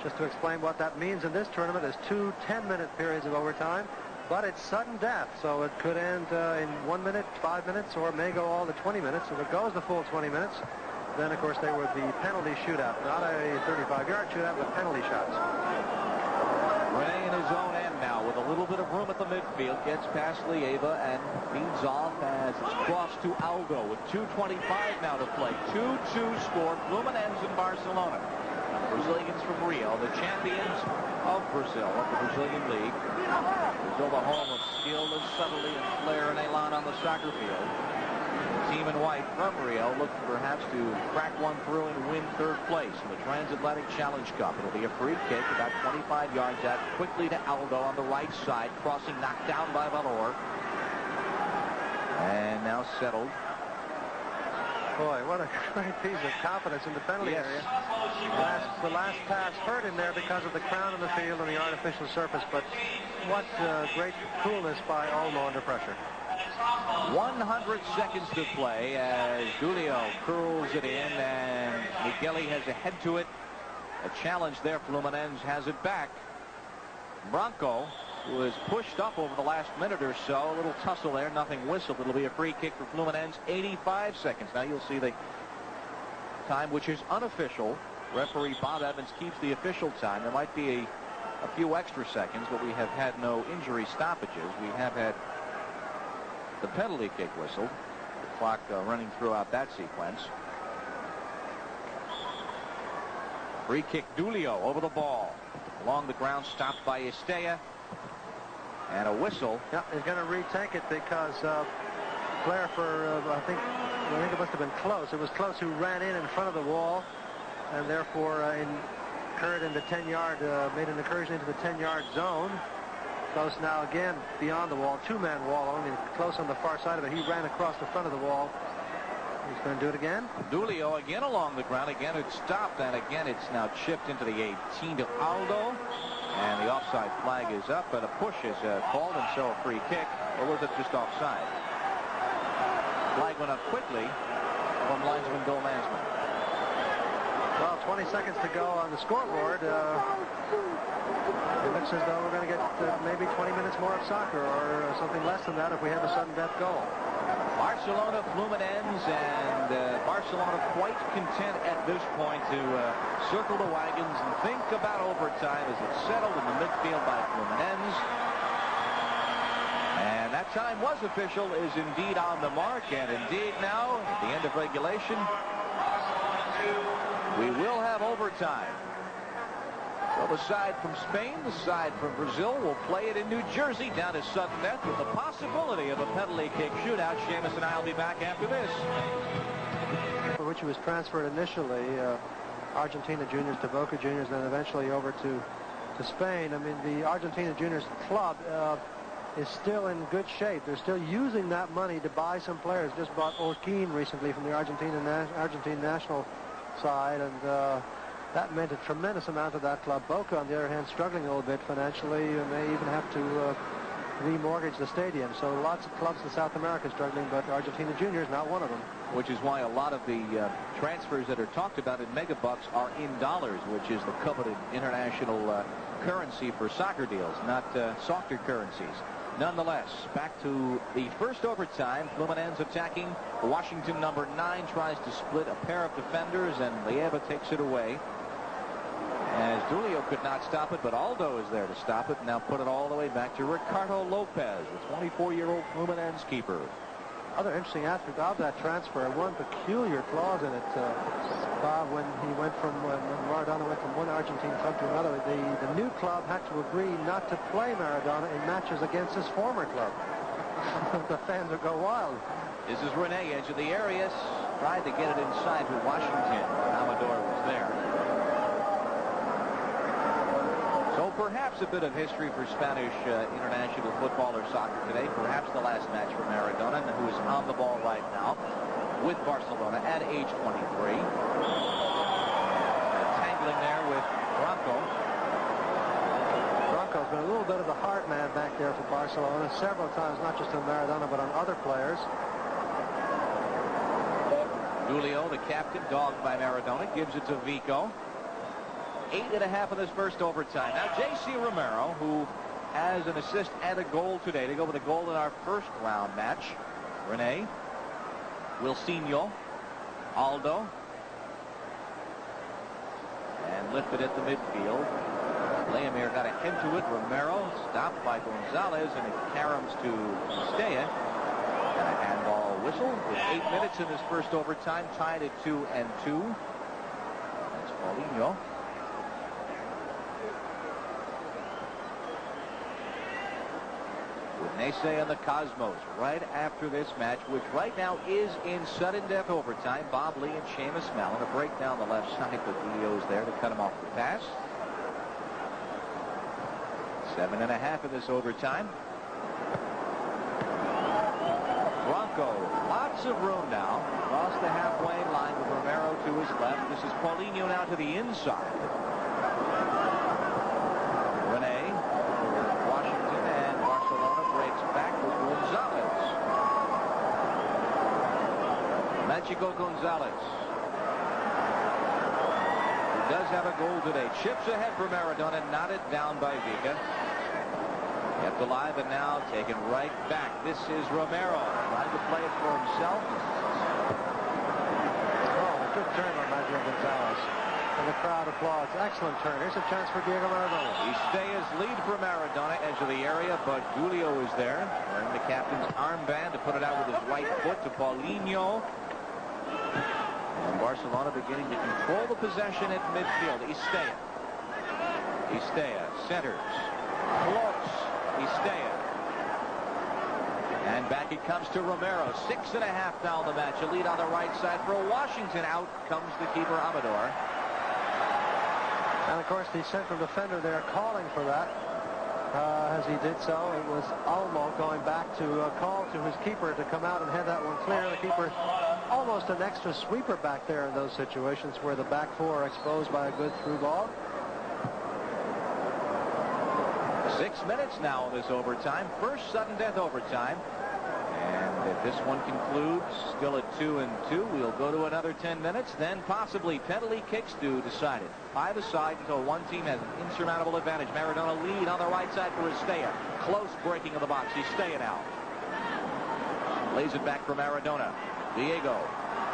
Just to explain what that means in this tournament, there's 2 10-minute periods of overtime, but it's sudden death, so it could end in 1 minute, 5 minutes, or may go all to 20 minutes. If it goes the full 20 minutes, then, of course, they were the penalty shootout. Not a 35-yard shootout, but penalty shots. Renee in his own end now with a little bit of room at the midfield. Gets past Leiva and feeds off as it's crossed to Aldo with 2:25 now to play. 2-2 score. Fluminense in Barcelona. Brazilians from Rio, the champions of Brazil, of the Brazilian League. Brazil, the home of skill and subtlety and flair and elan on the soccer field. Team in white from Rio looking perhaps to crack one through and win third place in the Transatlantic Challenge Cup. It'll be a free kick about 25 yards out quickly to Aldo on the right side. Crossing knocked down by Valor. And now settled. Boy, what a great piece of confidence in the penalty area. The last pass hurt him there because of the crown of the field and the artificial surface, but what great coolness by Olmo under pressure. 100 seconds to play as Duílio curls it in, and Migueli has a head to it. A challenge there. Fluminense has it back. Branco, who was pushed up over the last minute or so. A little tussle there, nothing whistled. It'll be a free kick for Fluminense. 85 seconds. Now you'll see the time, which is unofficial. Referee Bob Evans keeps the official time. There might be a few extra seconds, but we have had no injury stoppages. We have had the penalty kick whistled. The clock running throughout that sequence. Free kick, Duílio over the ball. Along the ground, stopped by Estella. And a whistle. Yeah, he's going to retake it because player for, I think it must have been Clos. It was Clos who ran in front of the wall and therefore incurred in the 10-yard, made an incursion into the 10-yard zone. Clos now again beyond the wall, two-man wall, only Clos on the far side of it. He ran across the front of the wall. He's going to do it again. Duílio again along the ground. Again it stopped, and again it's now chipped into the 18 to Aldo. And the offside flag is up, but a push is called, and so a free kick. Or was it just offside? Flag went up quickly from linesman Bill Mansman. Well, 20 seconds to go on the scoreboard. It looks as though we're going to get maybe 20 minutes more of soccer, or something less than that if we have a sudden death goal. Barcelona, Fluminense, and Barcelona quite content at this point to circle the wagons and think about overtime as it's settled in the midfield by Fluminense. And that time was official, is indeed on the mark, and indeed now, at the end of regulation, we will have overtime. So the side from Spain, the side from Brazil will play it in New Jersey down to sudden death with the possibility of a penalty kick shootout. Seamus and I will be back after this. For which he was transferred initially, Argentina Juniors to Boca Juniors, then eventually over to Spain. I mean, the Argentina Juniors club is still in good shape. They're still using that money to buy some players. Just bought Orquin recently from the Argentine national side, and that meant a tremendous amount of that club. Boca, on the other hand, struggling a little bit financially, and they even have to remortgage the stadium. So lots of clubs in South America struggling, but Argentina Juniors not one of them. Which is why a lot of the transfers that are talked about in megabucks are in dollars, which is the coveted international currency for soccer deals, not softer currencies. Nonetheless, back to the first overtime. Fluminense attacking. Washington, number 9, tries to split a pair of defenders, and Leiva takes it away. As Duílio could not stop it, but Aldo is there to stop it, and now put it all the way back to Ricardo Lopes, the 24-year-old Fluminense keeper. Other interesting aspect of that transfer, one peculiar clause in it, Bob, when he went from, when Maradona went from one Argentine club to another, the new club had to agree not to play Maradona in matches against his former club. The fans would go wild. This is Renee, edge of the area, tried to get it inside to Washington. Amador was there. So perhaps a bit of history for Spanish international football or soccer today. Perhaps the last match for Maradona, who is on the ball right now with Barcelona at age 23. Tangling there with Branco. Branco's been a little bit of the heart man back there for Barcelona several times, not just on Maradona, but on other players. Duílio, the captain, dogged by Maradona, gives it to Vica. 8.5 in this first overtime. Now, J.C. Romero, who has an assist and a goal today, to go with a goal in our first round match. Renee, Wilsinho, Aldo, and lifted at the midfield. Leomir got ahead to it. Romero stopped by González, and it caroms to Estella. And a handball whistle with 8 minutes in this first overtime, tied at 2-2. That's Paulinho. With Nese and the Cosmos right after this match, which right now is in sudden death overtime. Bob Lee and Seamus Mallon. A break down the left side, but Duílio's there to cut him off the pass. 7.5 in this overtime. Branco, lots of room now. Across the halfway line with Romero to his left. This is Paulinho now to the inside. Renee for Washington, and Barcelona breaks back with González. Mágico González, who does have a goal today. Chips ahead for Maradona, knotted down by Vica. Kept alive and now taken right back. This is Romero trying to play it for himself. Oh, a good turn on Mágico González. And the crowd applauds. Excellent turn. Here's a chance for Diego Maradona. He stays lead for Maradona, edge of the area, but Duílio is there, wearing the captain's armband to put it out with his right foot to Paulinho. And Barcelona beginning to control the possession at midfield. Estella centers. Clos. Estella. And back it comes to Romero. 6.5 now in the match. A lead on the right side for Washington. Out comes the keeper, Amador. And of course the central defender there calling for that. As he did so, it was Olmo going back to call to his keeper to come out and head that one clear. The keeper almost an extra sweeper back there in those situations where the back four are exposed by a good through ball. 6 minutes now in this overtime. First sudden death overtime. And if this one concludes still at 2-2, we'll go to another 10 minutes. Then possibly penalty kicks to decide it. Either side until one team has an insurmountable advantage. Maradona lead on the right side for Estella. Close breaking of the box. Estella now. Lays it back for Maradona. Diego.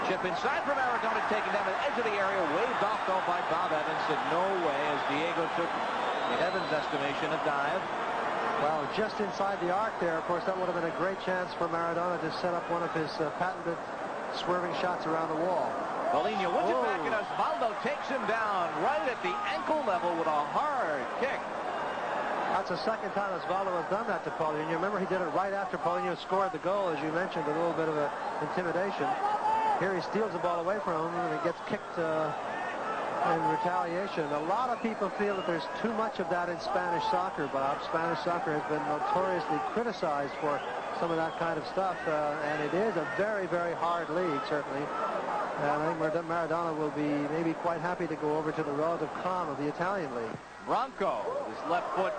Chip inside for Maradona, taken down the edge of the area. Waved off though by Bob Evans. Said no way as Diego took, in Evans' estimation, a dive. Well, just inside the arc there, of course, that would have been a great chance for Maradona to set up one of his patented swerving shots around the wall. Paulinho wins it back, and Oswaldo takes him down right at the ankle level with a hard kick. That's the second time Oswaldo has done that to Paulinho. Remember, he did it right after Paulinho scored the goal, as you mentioned, a little bit of intimidation. Here he steals the ball away from him, and he gets kicked in retaliation. A lot of people feel that there's too much of that in Spanish soccer, Bob. Spanish soccer has been notoriously criticized for some of that kind of stuff, and it is a very, very hard league, certainly. And I think Maradona will be maybe quite happy to go over to the relative calm of the Italian league. Branco, his left foot,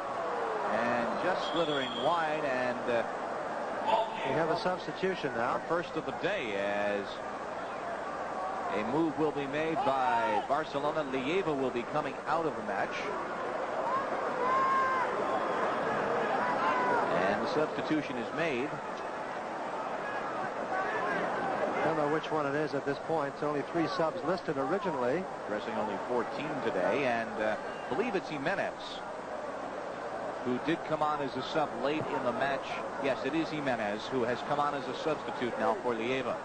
and just slithering wide, and we have a substitution now. First of the day, as a move will be made by Barcelona. Leiva will be coming out of the match. And the substitution is made. I don't know which one it is at this point. It's only 3 subs listed originally. Dressing only 14 today, and I believe it's Jimenez, who did come on as a sub late in the match. Yes, it is Jimenez, who has come on as a substitute now for Leiva.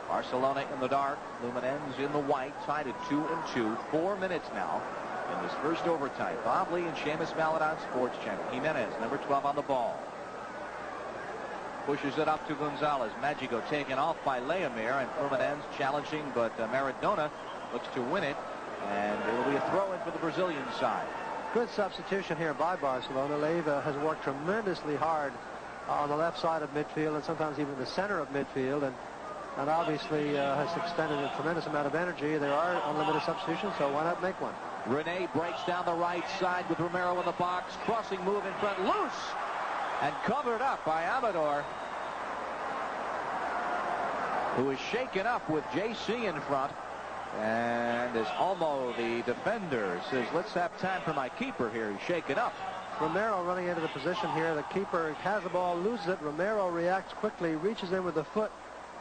Barcelona in the dark, Fluminense in the white, tied at 2-2. 4 minutes now in this first overtime. Bob Lee and Seamus Mallon on Sports Channel. Jimenez, number 12 on the ball. Pushes it up to González. Mágico taken off by Leomir, and Fluminense challenging, but Maradona looks to win it, and it will be a throw-in for the Brazilian side. Good substitution here by Barcelona. Leiva has worked tremendously hard on the left side of midfield and sometimes even the center of midfield, and obviously has expended a tremendous amount of energy. There are unlimited substitutions, so why not make one? Renee breaks down the right side with Romero in the box. Crossing move in front, loose, and covered up by Amador, who is shaken up with JC in front. And as Olmo, the defender, says, let's have time for my keeper here. He's shaken up. Romero running into the position here. The keeper has the ball, loses it. Romero reacts quickly, reaches in with the foot,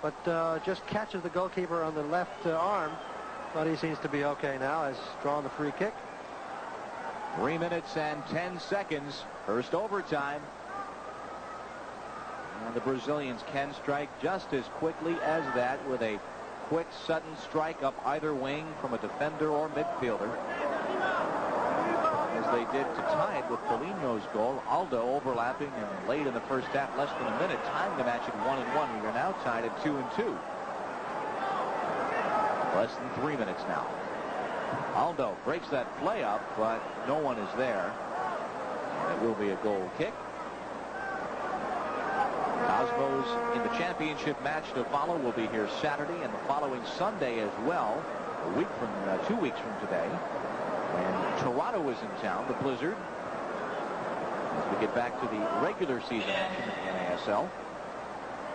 but just catches the goalkeeper on the left arm but he seems to be okay now. Has drawn the free kick. 3 minutes and 10 seconds. First overtime. And the Brazilians can strike just as quickly as that with a quick, sudden strike up either wing from a defender or midfielder. As they did to tie it with Paulinho's goal. Aldo overlapping and late in the first half, less than a minute, tying the match at 1-1. We are now tied at 2-2. Less than 3 minutes now. Aldo breaks that play up, but no one is there. And it will be a goal kick. Cosmos in the championship match to follow will be here Saturday and the following Sunday as well. 2 weeks from today. And Toronto is in town, the Blizzard. As we get back to the regular season action in the NASL.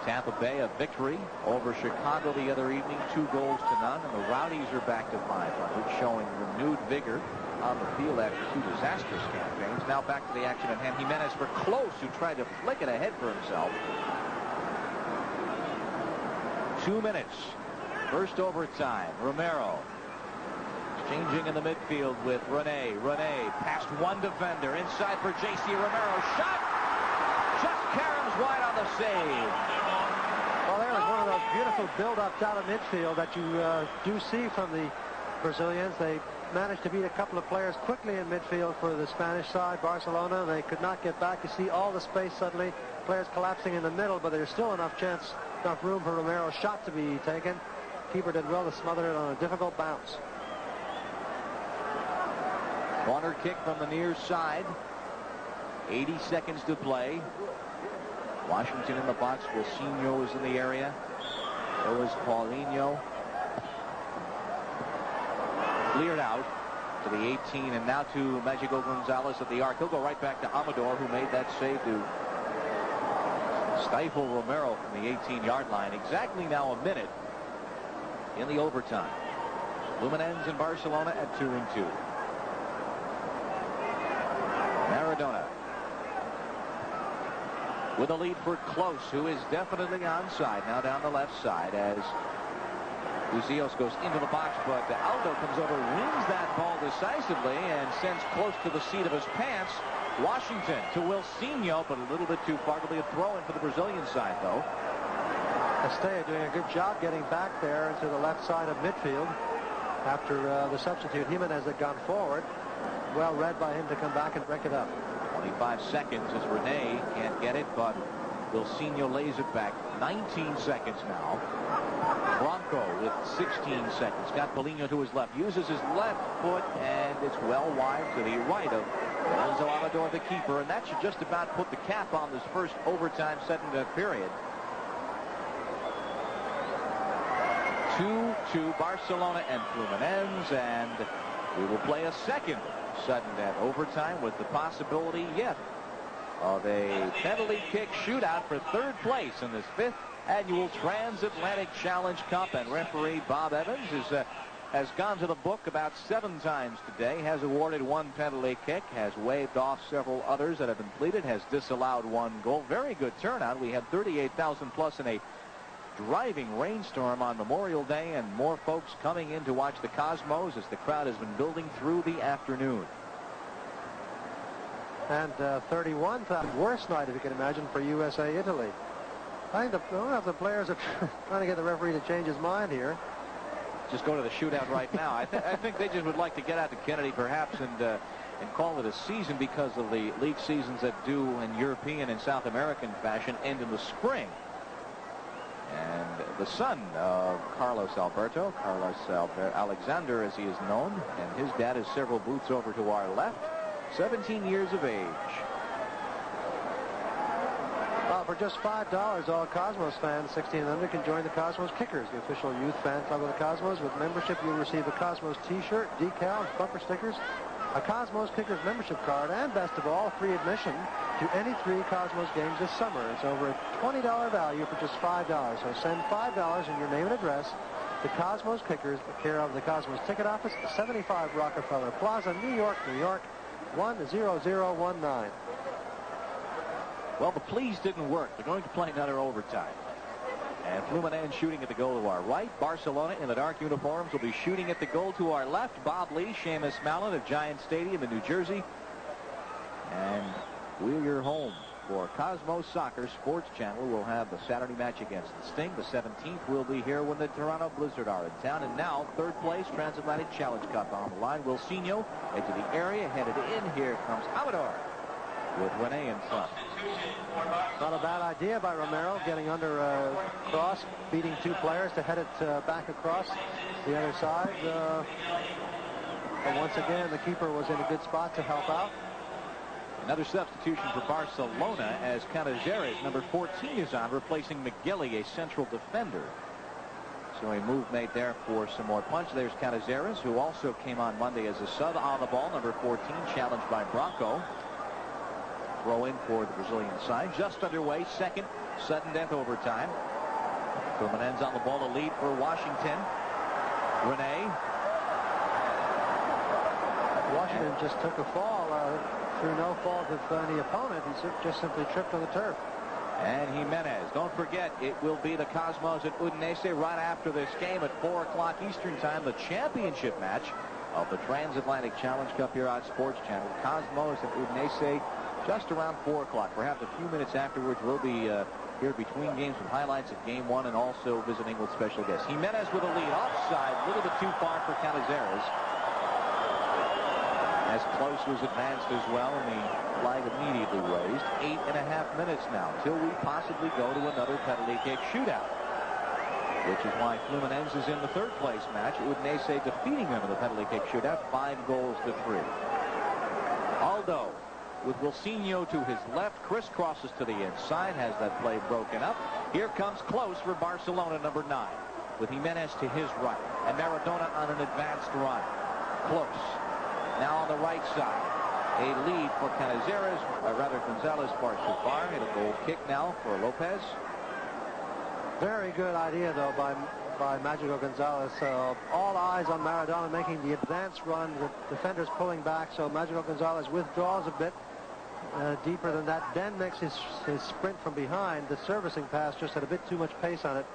Tampa Bay a victory over Chicago the other evening, 2-0, and the Rowdies are back to 500, showing renewed vigor on the field after 2 disastrous campaigns. Now back to the action at hand. Jimenez for Clos, who tried to flick it ahead for himself. 2 minutes. First overtime. Romero changing in the midfield with Renee. Renee past one defender. Inside for J.C. Romero. Shot! Just caroms wide on the save. Well, there was one of those beautiful build-ups out of midfield that you do see from the Brazilians. They managed to beat a couple of players quickly in midfield for the Spanish side, Barcelona. They could not get back. You see all the space suddenly. Players collapsing in the middle, but there's still enough room for Romero's shot to be taken. Keeper did well to smother it on a difficult bounce. Corner kick from the near side. 80 seconds to play. Washington in the box. Wilsinho is in the area. So is Paulinho. Cleared out to the 18, and now to Mágico González at the arc. He'll go right back to Amador, who made that save to stifle Romero from the 18-yard line. Exactly now a minute in the overtime. Fluminense and Barcelona at 2-2. Maradona with a lead for Clos, who is definitely onside now down the left side as Husillos goes into the box, but Aldo comes over, wins that ball decisively, and sends Clos to the seat of his pants. Washington to Wilsinho, but a little bit too far. It'll be a throw-in for the Brazilian side, though. Estella doing a good job getting back there into the left side of midfield after the substitute Jimenez had gone forward. Well read by him to come back and break it up. 25 seconds as Renee can't get it, but Wilsinho lays it back. 19 seconds now. Branco with 16 seconds. Got Paulinho to his left. Uses his left foot, and it's well wide to the right of Amador, the keeper. And that should just about put the cap on this first overtime second period. 2-2 Barcelona and Fluminense, and we will play a second sudden death overtime with the possibility yet of a penalty kick shootout for third place in this 5th annual Transatlantic Challenge Cup. And referee Bob Evans has gone to the book about 7 times today, has awarded 1 penalty kick, has waved off several others that have been pleaded, has disallowed 1 goal. Very good turnout. We had 38,000 plus in a driving rainstorm on Memorial Day, and more folks coming in to watch the Cosmos as the crowd has been building through the afternoon. And 31,000, worst night if you can imagine for USA-Italy. I think the players are trying to get the referee to change his mind here. Just go to the shootout right now. I think they just would like to get out to Kennedy perhaps and call it a season, because of the league seasons that do in European and South American fashion end in the spring. And the son of Carlos Alberto, Alexander as he is known, and his dad is several booths over to our left, 17 years of age. Well, for just $5, all Cosmos fans 16 and under can join the Cosmos Kickers, the official youth fan club of the Cosmos. With membership, you'll receive a Cosmos t-shirt, decals, bumper stickers, a Cosmos Kickers membership card, and best of all, free admission to any 3 Cosmos games this summer. It's over a $20 value for just $5. So send $5 and your name and address to Cosmos Kickers, care of the Cosmos Ticket Office, 75 Rockefeller Plaza, New York, 10019. Well, the pleas didn't work. They're going to play another overtime. And Fluminense shooting at the goal to our right. Barcelona in the dark uniforms will be shooting at the goal to our left. Bob Lee, Seamus Mallon of Giant Stadium in New Jersey. And we're your home for Cosmos Soccer Sports Channel. We'll have the Saturday match against the Sting. The 17th will be here when the Toronto Blizzard are in town. And now, third place, Transatlantic Challenge Cup on the line. Wilsinho into the area, headed in. Here comes Amador with Renee in front. Not a bad idea by Romero, getting under cross, beating two players to head it back across the other side. But once again, the keeper was in a good spot to help out. Another substitution for Barcelona as Canizares, number 14, is on, replacing Migueli, a central defender. So a move made there for some more punch. There's Canizares, who also came on Monday as a sub on the ball, number 14, challenged by Branco. Throw in for the Brazilian side. Just underway, second sudden death overtime. Fluminense on the ball, a lead for Washington. Renee. Washington just took a fall through no fault of any opponent. He just simply tripped on the turf. And Jimenez. Don't forget, it will be the Cosmos at Udinese right after this game at 4 o'clock Eastern Time, the championship match of the Transatlantic Challenge Cup here on Sports Channel. Cosmos at Udinese just around 4 o'clock. Perhaps a few minutes afterwards, we'll be here between games with highlights of Game 1 and also visiting with special guests. Jimenez with a lead offside, a little bit too far for Canizares. As Clos was advanced as well, and the flag immediately raised. 8.5 minutes now till we possibly go to another penalty kick shootout, which is why Fluminense is in the third place match. Udinese defeating them in the penalty kick shootout 5-3. Aldo with Wilsinho to his left, crisscrosses to the inside, has that play broken up. Here comes Clos for Barcelona, number 9, with Jimenez to his right, and Maradona on an advanced run. Clos now on the right side. A lead for Canizares, rather González far too far, and a goal kick now for Lopes. Very good idea, though, by Mágico González. All eyes on Maradona making the advance run, with defenders pulling back, so Mágico González withdraws a bit deeper than that, then makes his sprint from behind. The servicing pass just had a bit too much pace on it.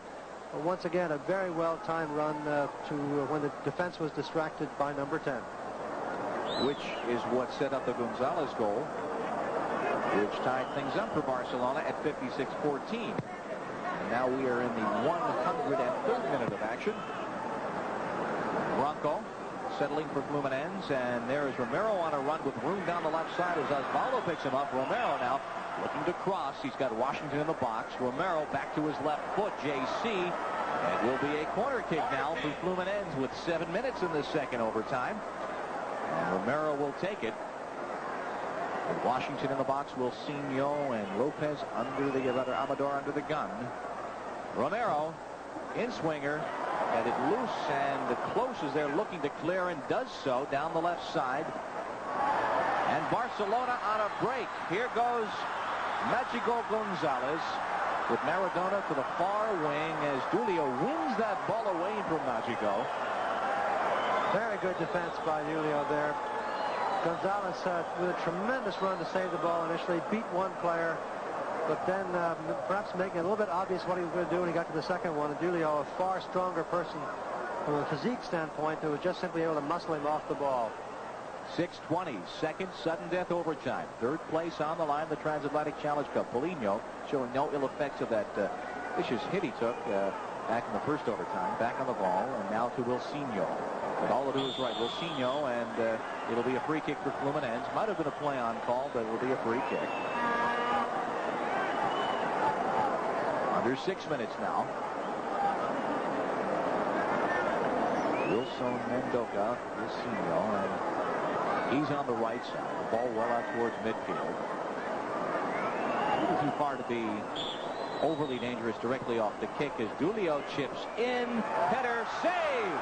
But once again, a very well-timed run to when the defense was distracted by number 10. Which is what set up the González goal, which tied things up for Barcelona at 56-14. And now we are in the 103rd minute of action. Branco settling for Fluminense, and there is Romero on a run with room down the left side as Oswaldo picks him up. Romero now looking to cross. He's got Washington in the box. Romero back to his left foot, JC. And will be a corner kick now for Fluminense with 7 minutes in the second overtime. And Romero will take it. With Washington in the box, Wilsinho and Lopes under the Amador under the gun. Romero in swinger, headed loose, and the Clos is there looking to clear and does so down the left side. And Barcelona on a break. Here goes Mágico González with Maradona to the far wing as Duílio wins that ball away from Mágico. Very good defense by Duílio there. González with a tremendous run to save the ball initially, beat one player, but then perhaps making it a little bit obvious what he was going to do when he got to the second one. And Duílio, a far stronger person from a physique standpoint, who was just simply able to muscle him off the ball. 6:20, second sudden death overtime. Third place on the line, the Transatlantic Challenge Cup. Paulinho showing no ill effects of that vicious hit he took back in the first overtime. Back on the ball, and now to Wilsinho. But all to do is right. Wilsinho, and it'll be a free kick for Fluminense. Might have been a play on call, but it'll be a free kick. Under 6 minutes now. Wilson Mendoza, Wilsinho, and he's on the right side. The ball well out towards midfield. A little too far to be overly dangerous directly off the kick as Duílio chips in. Header save!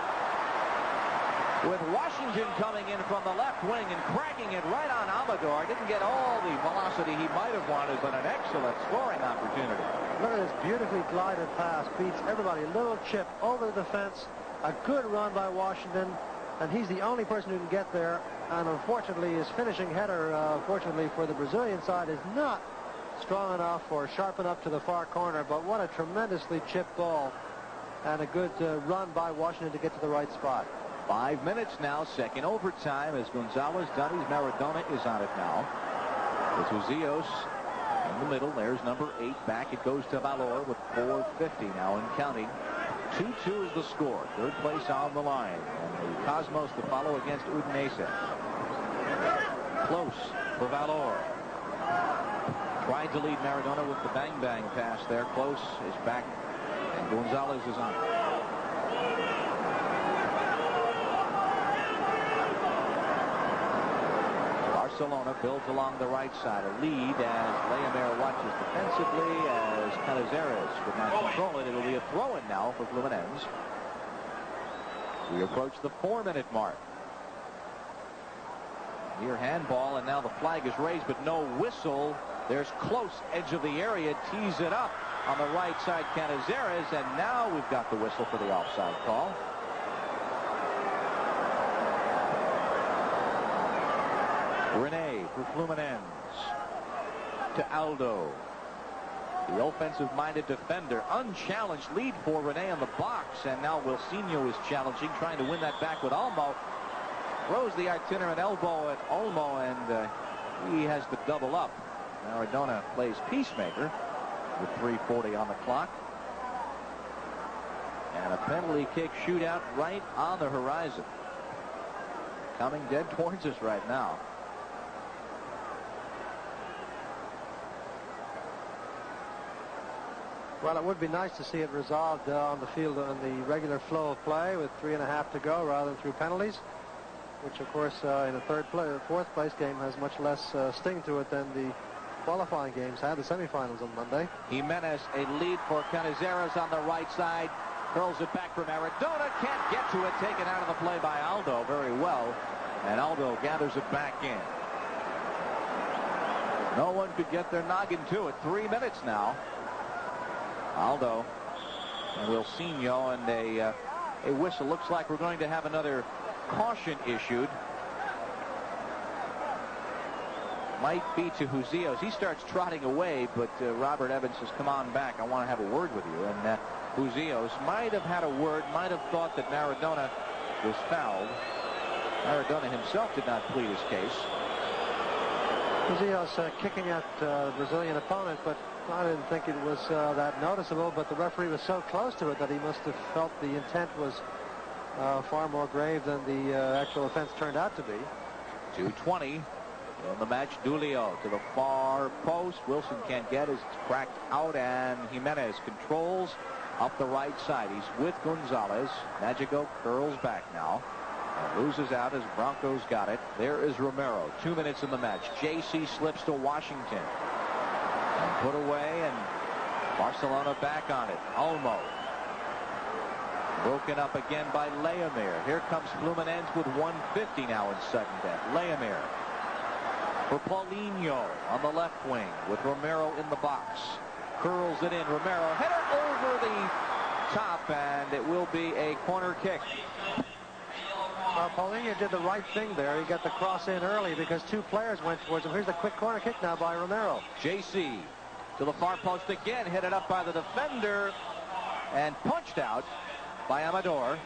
With Washington coming in from the left wing and cracking it right on Amador. Didn't get all the velocity he might have wanted, but an excellent scoring opportunity. Look at this beautifully glided pass. Beats everybody. Little chip over the defense. A good run by Washington, and he's the only person who can get there. And unfortunately, his finishing header, fortunately for the Brazilian side, is not strong enough or sharp enough to the far corner, but what a tremendously chipped ball and a good run by Washington to get to the right spot. 5 minutes now, second overtime as González, Dunny's, Maradona is on it now. It's Husillos in the middle. There's number 8. Back it goes to Valor with 4:50 now and counting. 2-2 is the score. Third place on the line. And the Cosmos to follow against Udinese. Close for Valor. Tried to lead Maradona with the bang-bang pass there. Close is back, and González is on. Barcelona builds along the right side. A lead as Leomir watches defensively as Canizares could not control it. It'll be a throw-in now for Fluminense. We approach the 4-minute mark. Near handball, and now the flag is raised, but no whistle. There's Close, edge of the area, tees it up on the right side, Canizares, and now we've got the whistle for the offside call. Renee for Fluminense to Aldo. The offensive-minded defender. Unchallenged lead for Renee in the box, and now Wilsinho is challenging, trying to win that back with Olmo. Throws the itinerant elbow at Olmo, and he has to double up. Maradona plays peacemaker with 3:40 on the clock. And a penalty kick shootout right on the horizon. Coming dead towards us right now. Well, it would be nice to see it resolved on the field on the regular flow of play with 3.5 to go rather than through penalties, which of course in a fourth place game has much less sting to it than the qualifying games had, the semifinals on Monday. Jimenez, a lead for Canizares on the right side. Curls it back for Maradona. Can't get to it. Taken out of the play by Aldo very well. And Aldo gathers it back in. No one could get their noggin to it. 3 minutes now. Aldo and Wilsinho, and a whistle. Looks like we're going to have another caution issued. Might be to Husillos. He starts trotting away, but Robert Evans says, come on back. I want to have a word with you. And Husillos might have had a word, might have thought that Maradona was fouled. Maradona himself did not plead his case. Husillos kicking at the Brazilian opponent, but I didn't think it was that noticeable, but the referee was so close to it that he must have felt the intent was far more grave than the actual offense turned out to be. 2:20 in the match. Duílio to the far post. Wilson can't get as it's cracked out, and Jimenez controls up the right side. He's with González. Mágico curls back now. And loses out as Branco's got it. There is Romero. 2 minutes in the match. JC slips to Washington. And put away, and Barcelona back on it. Olmo. Broken up again by Leomir. Here comes Fluminense with 1:50 now in sudden death. Leomir for Paulinho on the left wing with Romero in the box. Curls it in. Romero header over the top, and it will be a corner kick. Paulinho did the right thing there. He got the cross in early because two players went towards him. Here's the quick corner kick now by Romero. JC to the far post again, headed up by the defender and punched out by Amador.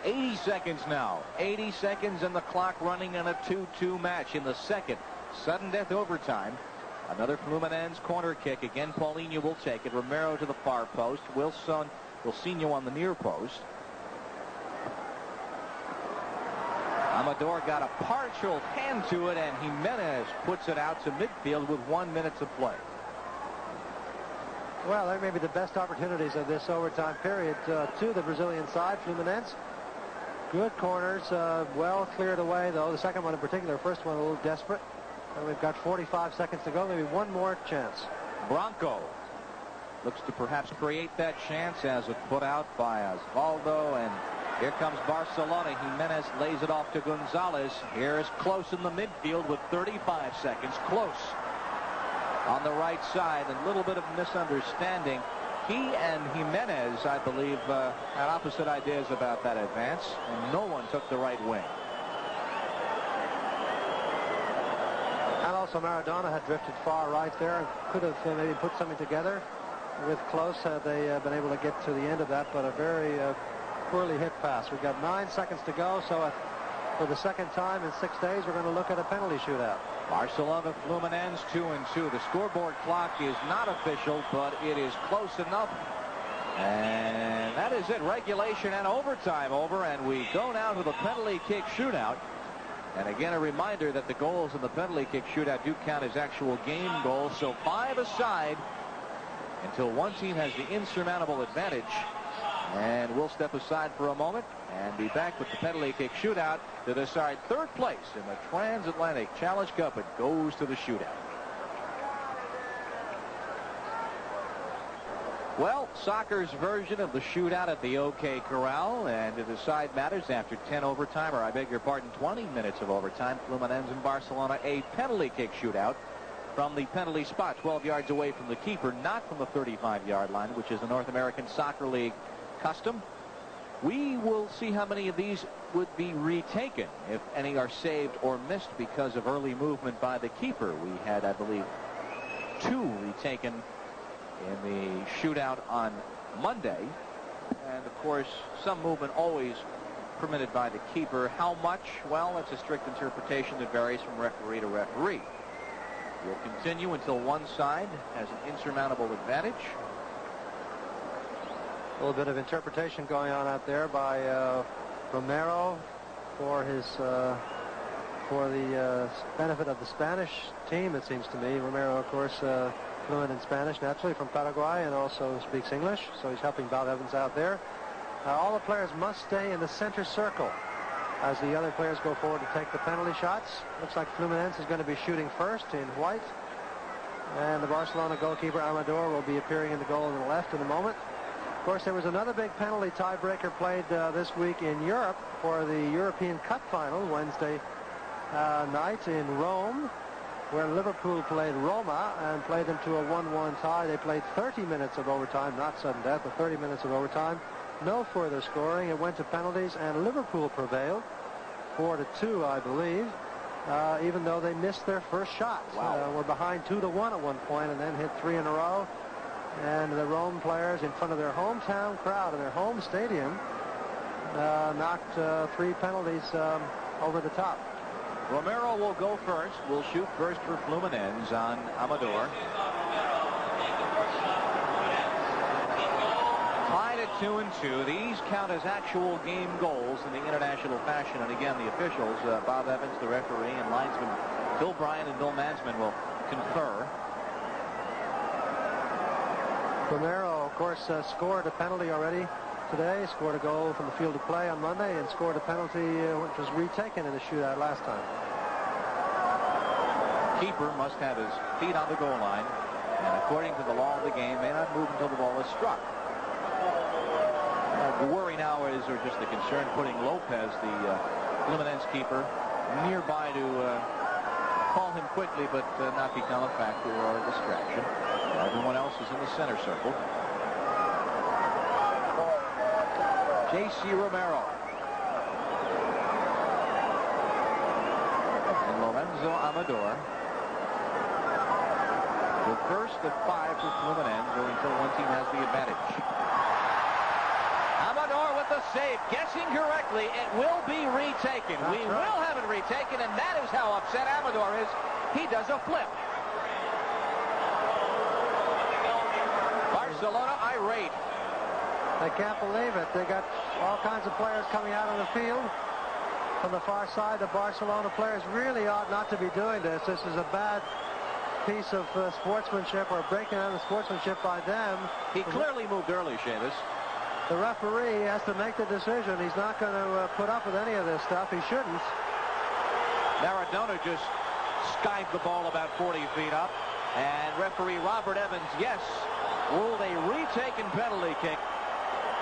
80 seconds now. 80 seconds and the clock running in a 2-2 match in the second. Sudden death overtime. Another Fluminense corner kick. Again, Paulinho will take it. Romero to the far post. Wilsinho on the near post. Amador got a partial hand to it, and Jimenez puts it out to midfield with 1 minute to play. Well, there may be the best opportunities of this overtime period to the Brazilian side, Fluminense. Good corners, well cleared away, though. The second one in particular, first one a little desperate. And we've got 45 seconds to go, maybe one more chance. Branco looks to perhaps create that chance as it put out by Oswaldo, and here comes Barcelona. Jimenez lays it off to González. Here is Clos in the midfield with 35 seconds. Clos on the right side. A little bit of misunderstanding. He and Jimenez, I believe, had opposite ideas about that advance, and no one took the right wing. And also also Maradona had drifted far right there and could have maybe put something together with Clos had they been able to get to the end of that, but a very poorly hit pass. We've got 9 seconds to go, so for the second time in 6 days, we're going to look at a penalty shootout. Barcelona, Fluminense 2-2. The scoreboard clock is not official, but it is close enough. And that is it. Regulation and overtime over, and we go now to the penalty kick shootout. And again, a reminder that the goals in the penalty kick shootout do count as actual game goals. So 5 aside until one team has the insurmountable advantage. And we'll step aside for a moment and be back with the penalty kick shootout to decide third place in the Transatlantic Challenge Cup. It goes to the shootout. Well, soccer's version of the shootout at the OK Corral, and to decide matters after 10 overtime, or I beg your pardon, 20 minutes of overtime, Fluminense and Barcelona, a penalty kick shootout from the penalty spot, 12 yards away from the keeper, not from the 35-yard line, which is the North American Soccer League custom. We will see how many of these would be retaken, if any are saved or missed because of early movement by the keeper. We had, I believe, 2 retaken in the shootout on Monday. And, of course, some movement always permitted by the keeper. How much? Well, that's a strict interpretation that varies from referee to referee. We'll continue until one side has an insurmountable advantage. A little bit of interpretation going on out there by Romero for his for the benefit of the Spanish team, it seems to me. Romero, of course, fluent in Spanish, naturally, from Paraguay, and also speaks English, so he's helping Bob Evans out there. All the players must stay in the center circle as the other players go forward to take the penalty shots. Looks like Fluminense is going to be shooting first in white, and the Barcelona goalkeeper Amador will be appearing in the goal on the left in a moment. Of course, there was another big penalty tiebreaker played this week in Europe for the European Cup final Wednesday night in Rome, where Liverpool played Roma and played them to a 1-1 tie. They played 30 minutes of overtime, not sudden death, but 30 minutes of overtime. No further scoring. It went to penalties, and Liverpool prevailed 4-2, I believe, even though they missed their first shot. Wow. Were behind 2-1 at one point and then hit 3 in a row. And the Rome players, in front of their hometown crowd in their home stadium, knocked 3 penalties over the top. Romero will go first. Will shoot first for Fluminense on Amador. Tied at 2-2. These count as actual game goals in the international fashion. And again, the officials, Bob Evans, the referee, and linesman Bill Bryan and Bill Mansman will confer. Romero, of course, scored a penalty already today, scored a goal from the field of play on Monday, and scored a penalty which was retaken in the shootout last time. Keeper must have his feet on the goal line, and according to the law of the game, may not move until the ball is struck. The worry now is, or just the concern, putting Lopes, the Fluminense keeper, nearby to call him quickly, but not become a factor or a distraction. Everyone else is in the center circle. J.C. Romero. And Lorenzo Amador. The first of 5 for Fluminense, or until one team has the advantage. Amador with the save. Guessing correctly, it will be retaken. That's we right. will have it retaken, and that is how upset Amador is. He does a flip. Barcelona irate. They can't believe it. They got all kinds of players coming out on the field. From the far side, the Barcelona players really ought not to be doing this. This is a bad piece of sportsmanship, or breaking out of sportsmanship by them. He clearly moved early, Seamus. The referee has to make the decision. He's not going to put up with any of this stuff. He shouldn't. Maradona just skived the ball about 40 feet up. And referee Robert Evans, yes, ruled a retaken penalty kick.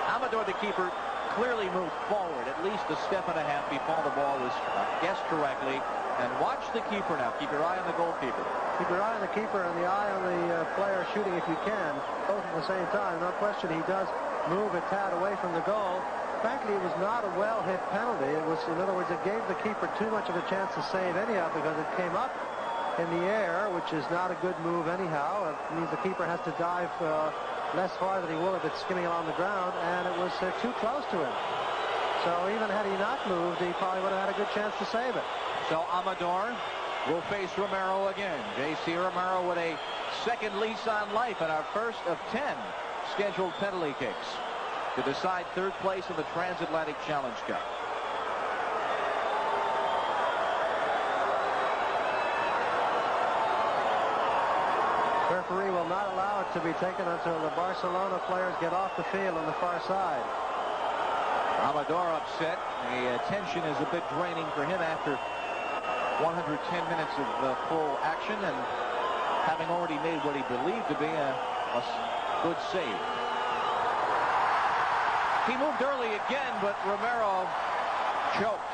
Amador, the keeper, clearly moved forward at least a step and a half before the ball was guessed correctly. And watch the keeper now. Keep your eye on the goalkeeper. Keep your eye on the keeper and the eye on the player shooting if you can, both at the same time. No question he does move a tad away from the goal. Frankly, it was not a well-hit penalty. It was, in other words, it gave the keeper too much of a chance to save any of it because it came up in the air, which is not a good move anyhow. It means the keeper has to dive less far than he will if it's skimming along the ground, and it was too close to him. So even had he not moved, he probably would have had a good chance to save it. So Amador will face Romero again. J.C. Romero with a second lease on life and our first of 10 scheduled penalty kicks to decide third place in the Transatlantic Challenge Cup. The referee will not allow it to be taken until the Barcelona players get off the field on the far side. Amador upset. The tension is a bit draining for him after 110 minutes of full action and having already made what he believed to be a good save. He moved early again, but Romero choked,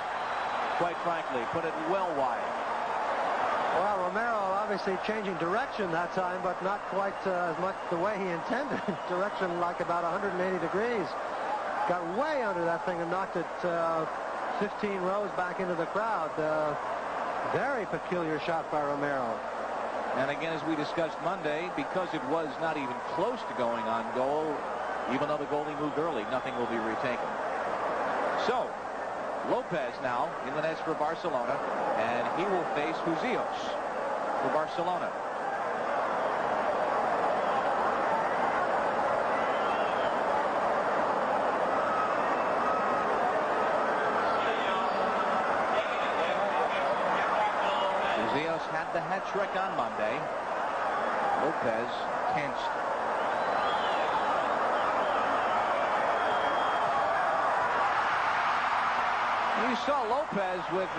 quite frankly, put it well wide. Well, Romero obviously changing direction that time, but not quite as much the way he intended. Direction like about 180 degrees. Got way under that thing and knocked it 15 rows back into the crowd. Very peculiar shot by Romero. And again, as we discussed Monday, because it was not even close to going on goal, even though the goalie moved early, nothing will be retaken. So, Lopes now in the nets for Barcelona, and he will face Husillos for Barcelona. Husillos had the hat trick on Monday. Lopes tensed. You saw Lopes with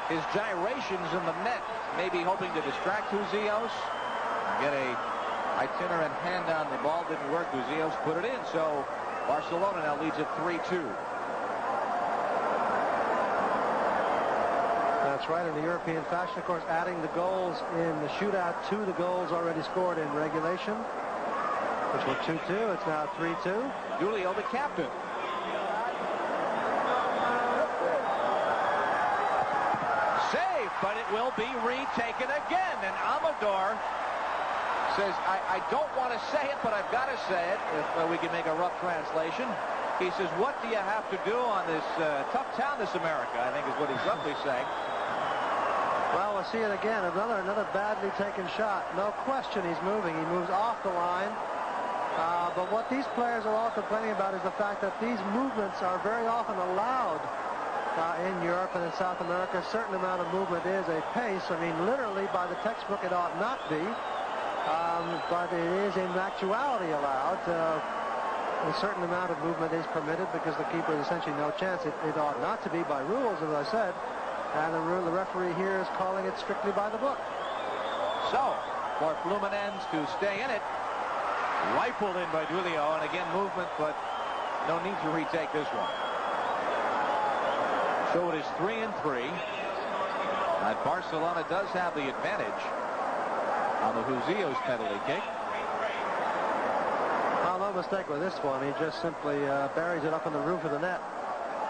his gyrations in the net, maybe hoping to distract Husillos, get a itinerant hand on the ball. Didn't work. Husillos put it in, so Barcelona now leads at 3-2. That's right, in the European fashion, of course, adding the goals in the shootout to the goals already scored in regulation, which were 2-2. It's now 3-2. Duílio, the captain. Save, but it will be retaken again. And Amador says, I don't want to say it, but I've got to say it, if we can make a rough translation. He says, what do you have to do on this tough town, this America, I think is what he's roughly saying. Well, we'll see it again. Another badly taken shot. No question he's moving. He moves off the line. But what these players are all complaining about is the fact that these movements are very often allowed in Europe and in South America. A certain amount of movement is a pace. I mean, literally, by the textbook, it ought not be. But it is in actuality allowed. A certain amount of movement is permitted because the keeper has essentially no chance. It ought not to be by rules, as I said. And the referee here is calling it strictly by the book. So, for Fluminense to stay in it, rifled in by Duílio, and again movement, but no need to retake this one. So it is 3-3. And Barcelona does have the advantage on the Husillos penalty kick. Well, no mistake with this one. He just simply buries it up in the roof of the net.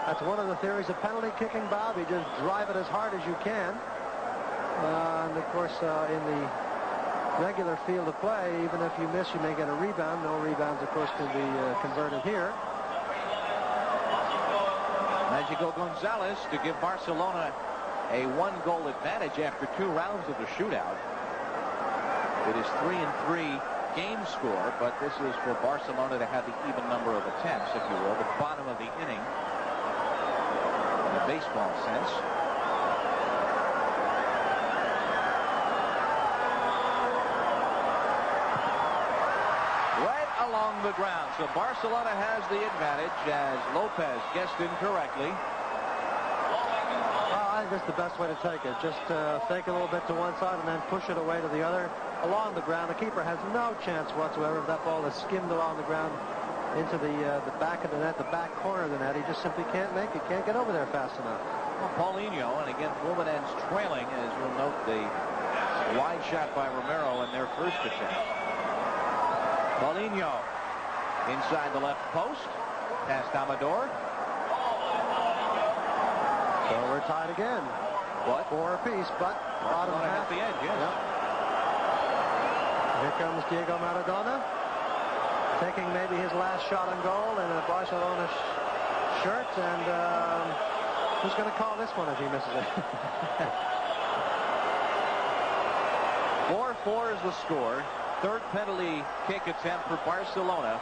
That's one of the theories of penalty kicking, Bob. You just drive it as hard as you can. And, of course, in the regular field of play, even if you miss, you may get a rebound. No rebounds, of course, can be converted here. Mágico González to give Barcelona a one-goal advantage after 2 rounds of the shootout. It is 3-3 game score, but this is for Barcelona to have the even number of attempts, if you will, the bottom of the inning. Baseball sense. Right along the ground. So Barcelona has the advantage as Lopes guessed incorrectly. I think that's the best way to take it. Just fake a little bit to one side and then push it away to the other along the ground. The keeper has no chance whatsoever if that ball is skimmed along the ground into the back of the net, the back corner of the net. He just simply can't make it, can't get over there fast enough. Well, Paulinho, and again, Fluminense trailing, as you'll note, the wide shot by Romero in their first attempt. Paulinho inside the left post, past Amador. So we're tied again. What? 4 apiece, but bottom Barcelona half. has the edge, yes. Yep. Here comes Diego Maradona, taking maybe his last shot on goal in a Barcelona shirt, and who's going to call this one if he misses it? 4-4 is the score. Third penalty kick attempt for Barcelona.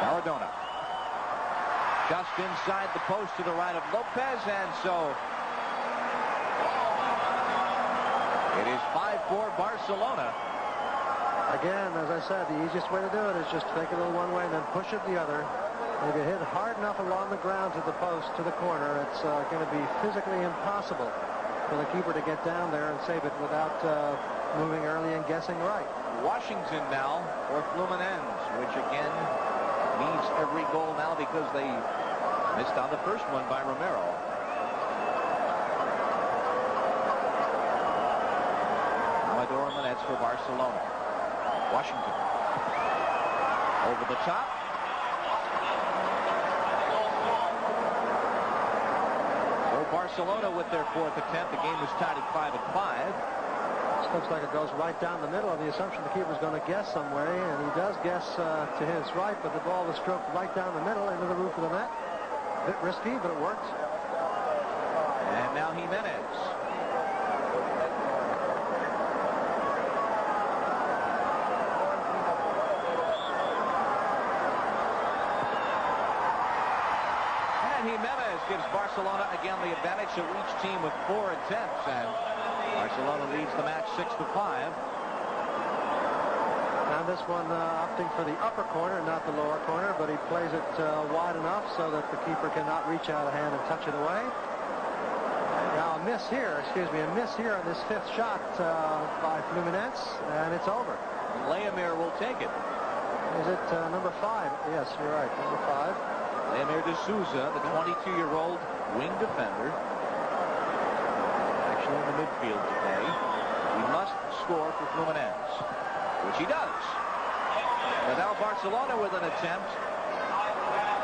Maradona. Just inside the post to the right of Lopes, and so it is 5-4 Barcelona. Again, as I said, the easiest way to do it is just take a little one way and then push it the other. If you hit hard enough along the ground to the post, to the corner, it's going to be physically impossible for the keeper to get down there and save it without moving early and guessing right. Washington now for Fluminense, which again needs every goal now because they missed on the first one by Romero. Amador minutes for Barcelona. Washington over the top. So Barcelona with their fourth attempt. The game was tied at 5-5. This looks like it goes right down the middle of the assumption the keeper's going to guess some way, and he does guess to his right, but the ball was stroked right down the middle into the roof of the net. A bit risky, but it worked. And now Jimenez. Jimenez gives Barcelona again the advantage, so each team with 4 attempts, and Barcelona leads the match 6-5. Now this one opting for the upper corner, not the lower corner, but he plays it wide enough so that the keeper cannot reach out a hand and touch it away. Now a miss here on this fifth shot by Fluminense, and it's over. Leomir will take it. Is it number 5? Yes, you're right, number 5. Leomir de Souza, the 22-year-old wing defender, actually in the midfield today. He must score for Fluminense, which he does. But now Barcelona with an attempt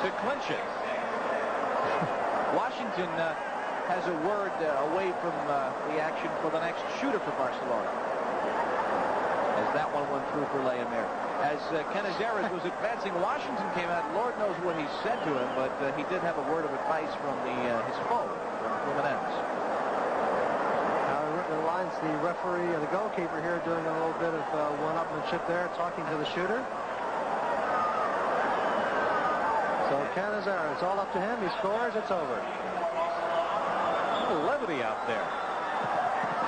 to clinch it. Washington has a word away from the action for the next shooter for Barcelona, as that one went through for Leomir. As Canizares was advancing, Washington came out. Lord knows what he said to him, but he did have a word of advice from his foe, from Fluminense. Now the lines, the referee and the goalkeeper here doing a little bit of one-upmanship there, talking to the shooter. So Canizares, it's all up to him. He scores. It's over. A little levity out there.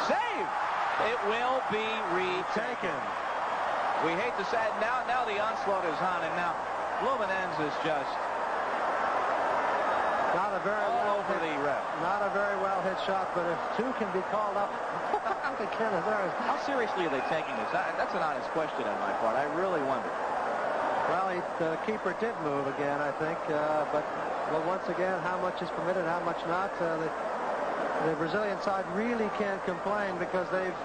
Save! It will be retaken. We hate to say it. Now the onslaught is on, and now Fluminense is just not a very well over the ref. Not a very well hit shot, but if 2 can be called up to Canizares. How seriously are they taking this? That's an honest question on my part. I really wonder. Well, the keeper did move again, I think, but once again, how much is permitted, how much not? The Brazilian side really can't complain because they've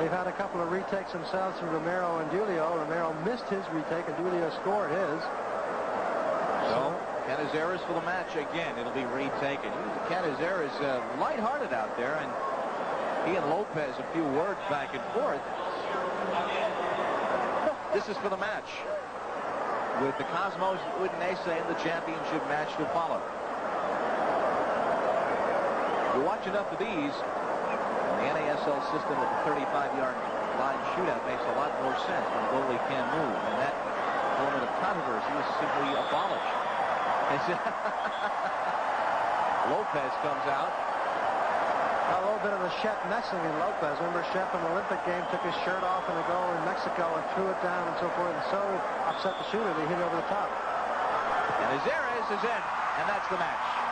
had a couple of retakes themselves from Romero and Duílio. Romero missed his retake, and Duílio scored his. So Canizares for the match again. It'll be retaken. Canizares lighthearted out there, and he and Lopes a few words back and forth. This is for the match, with the Cosmos Udinese in the championship match to follow. You watch enough of these, and the NASL system with the 35-yard line shootout makes a lot more sense when the goalie can't move, and that moment of controversy is simply abolished. Lopes comes out. A little bit of the Shep messing in Lopes. Remember, Shep in the Olympic game took his shirt off in a goal in Mexico and threw it down and so forth, and so upset the shooter that he hit it over the top. And Canizares is in, and that's the match.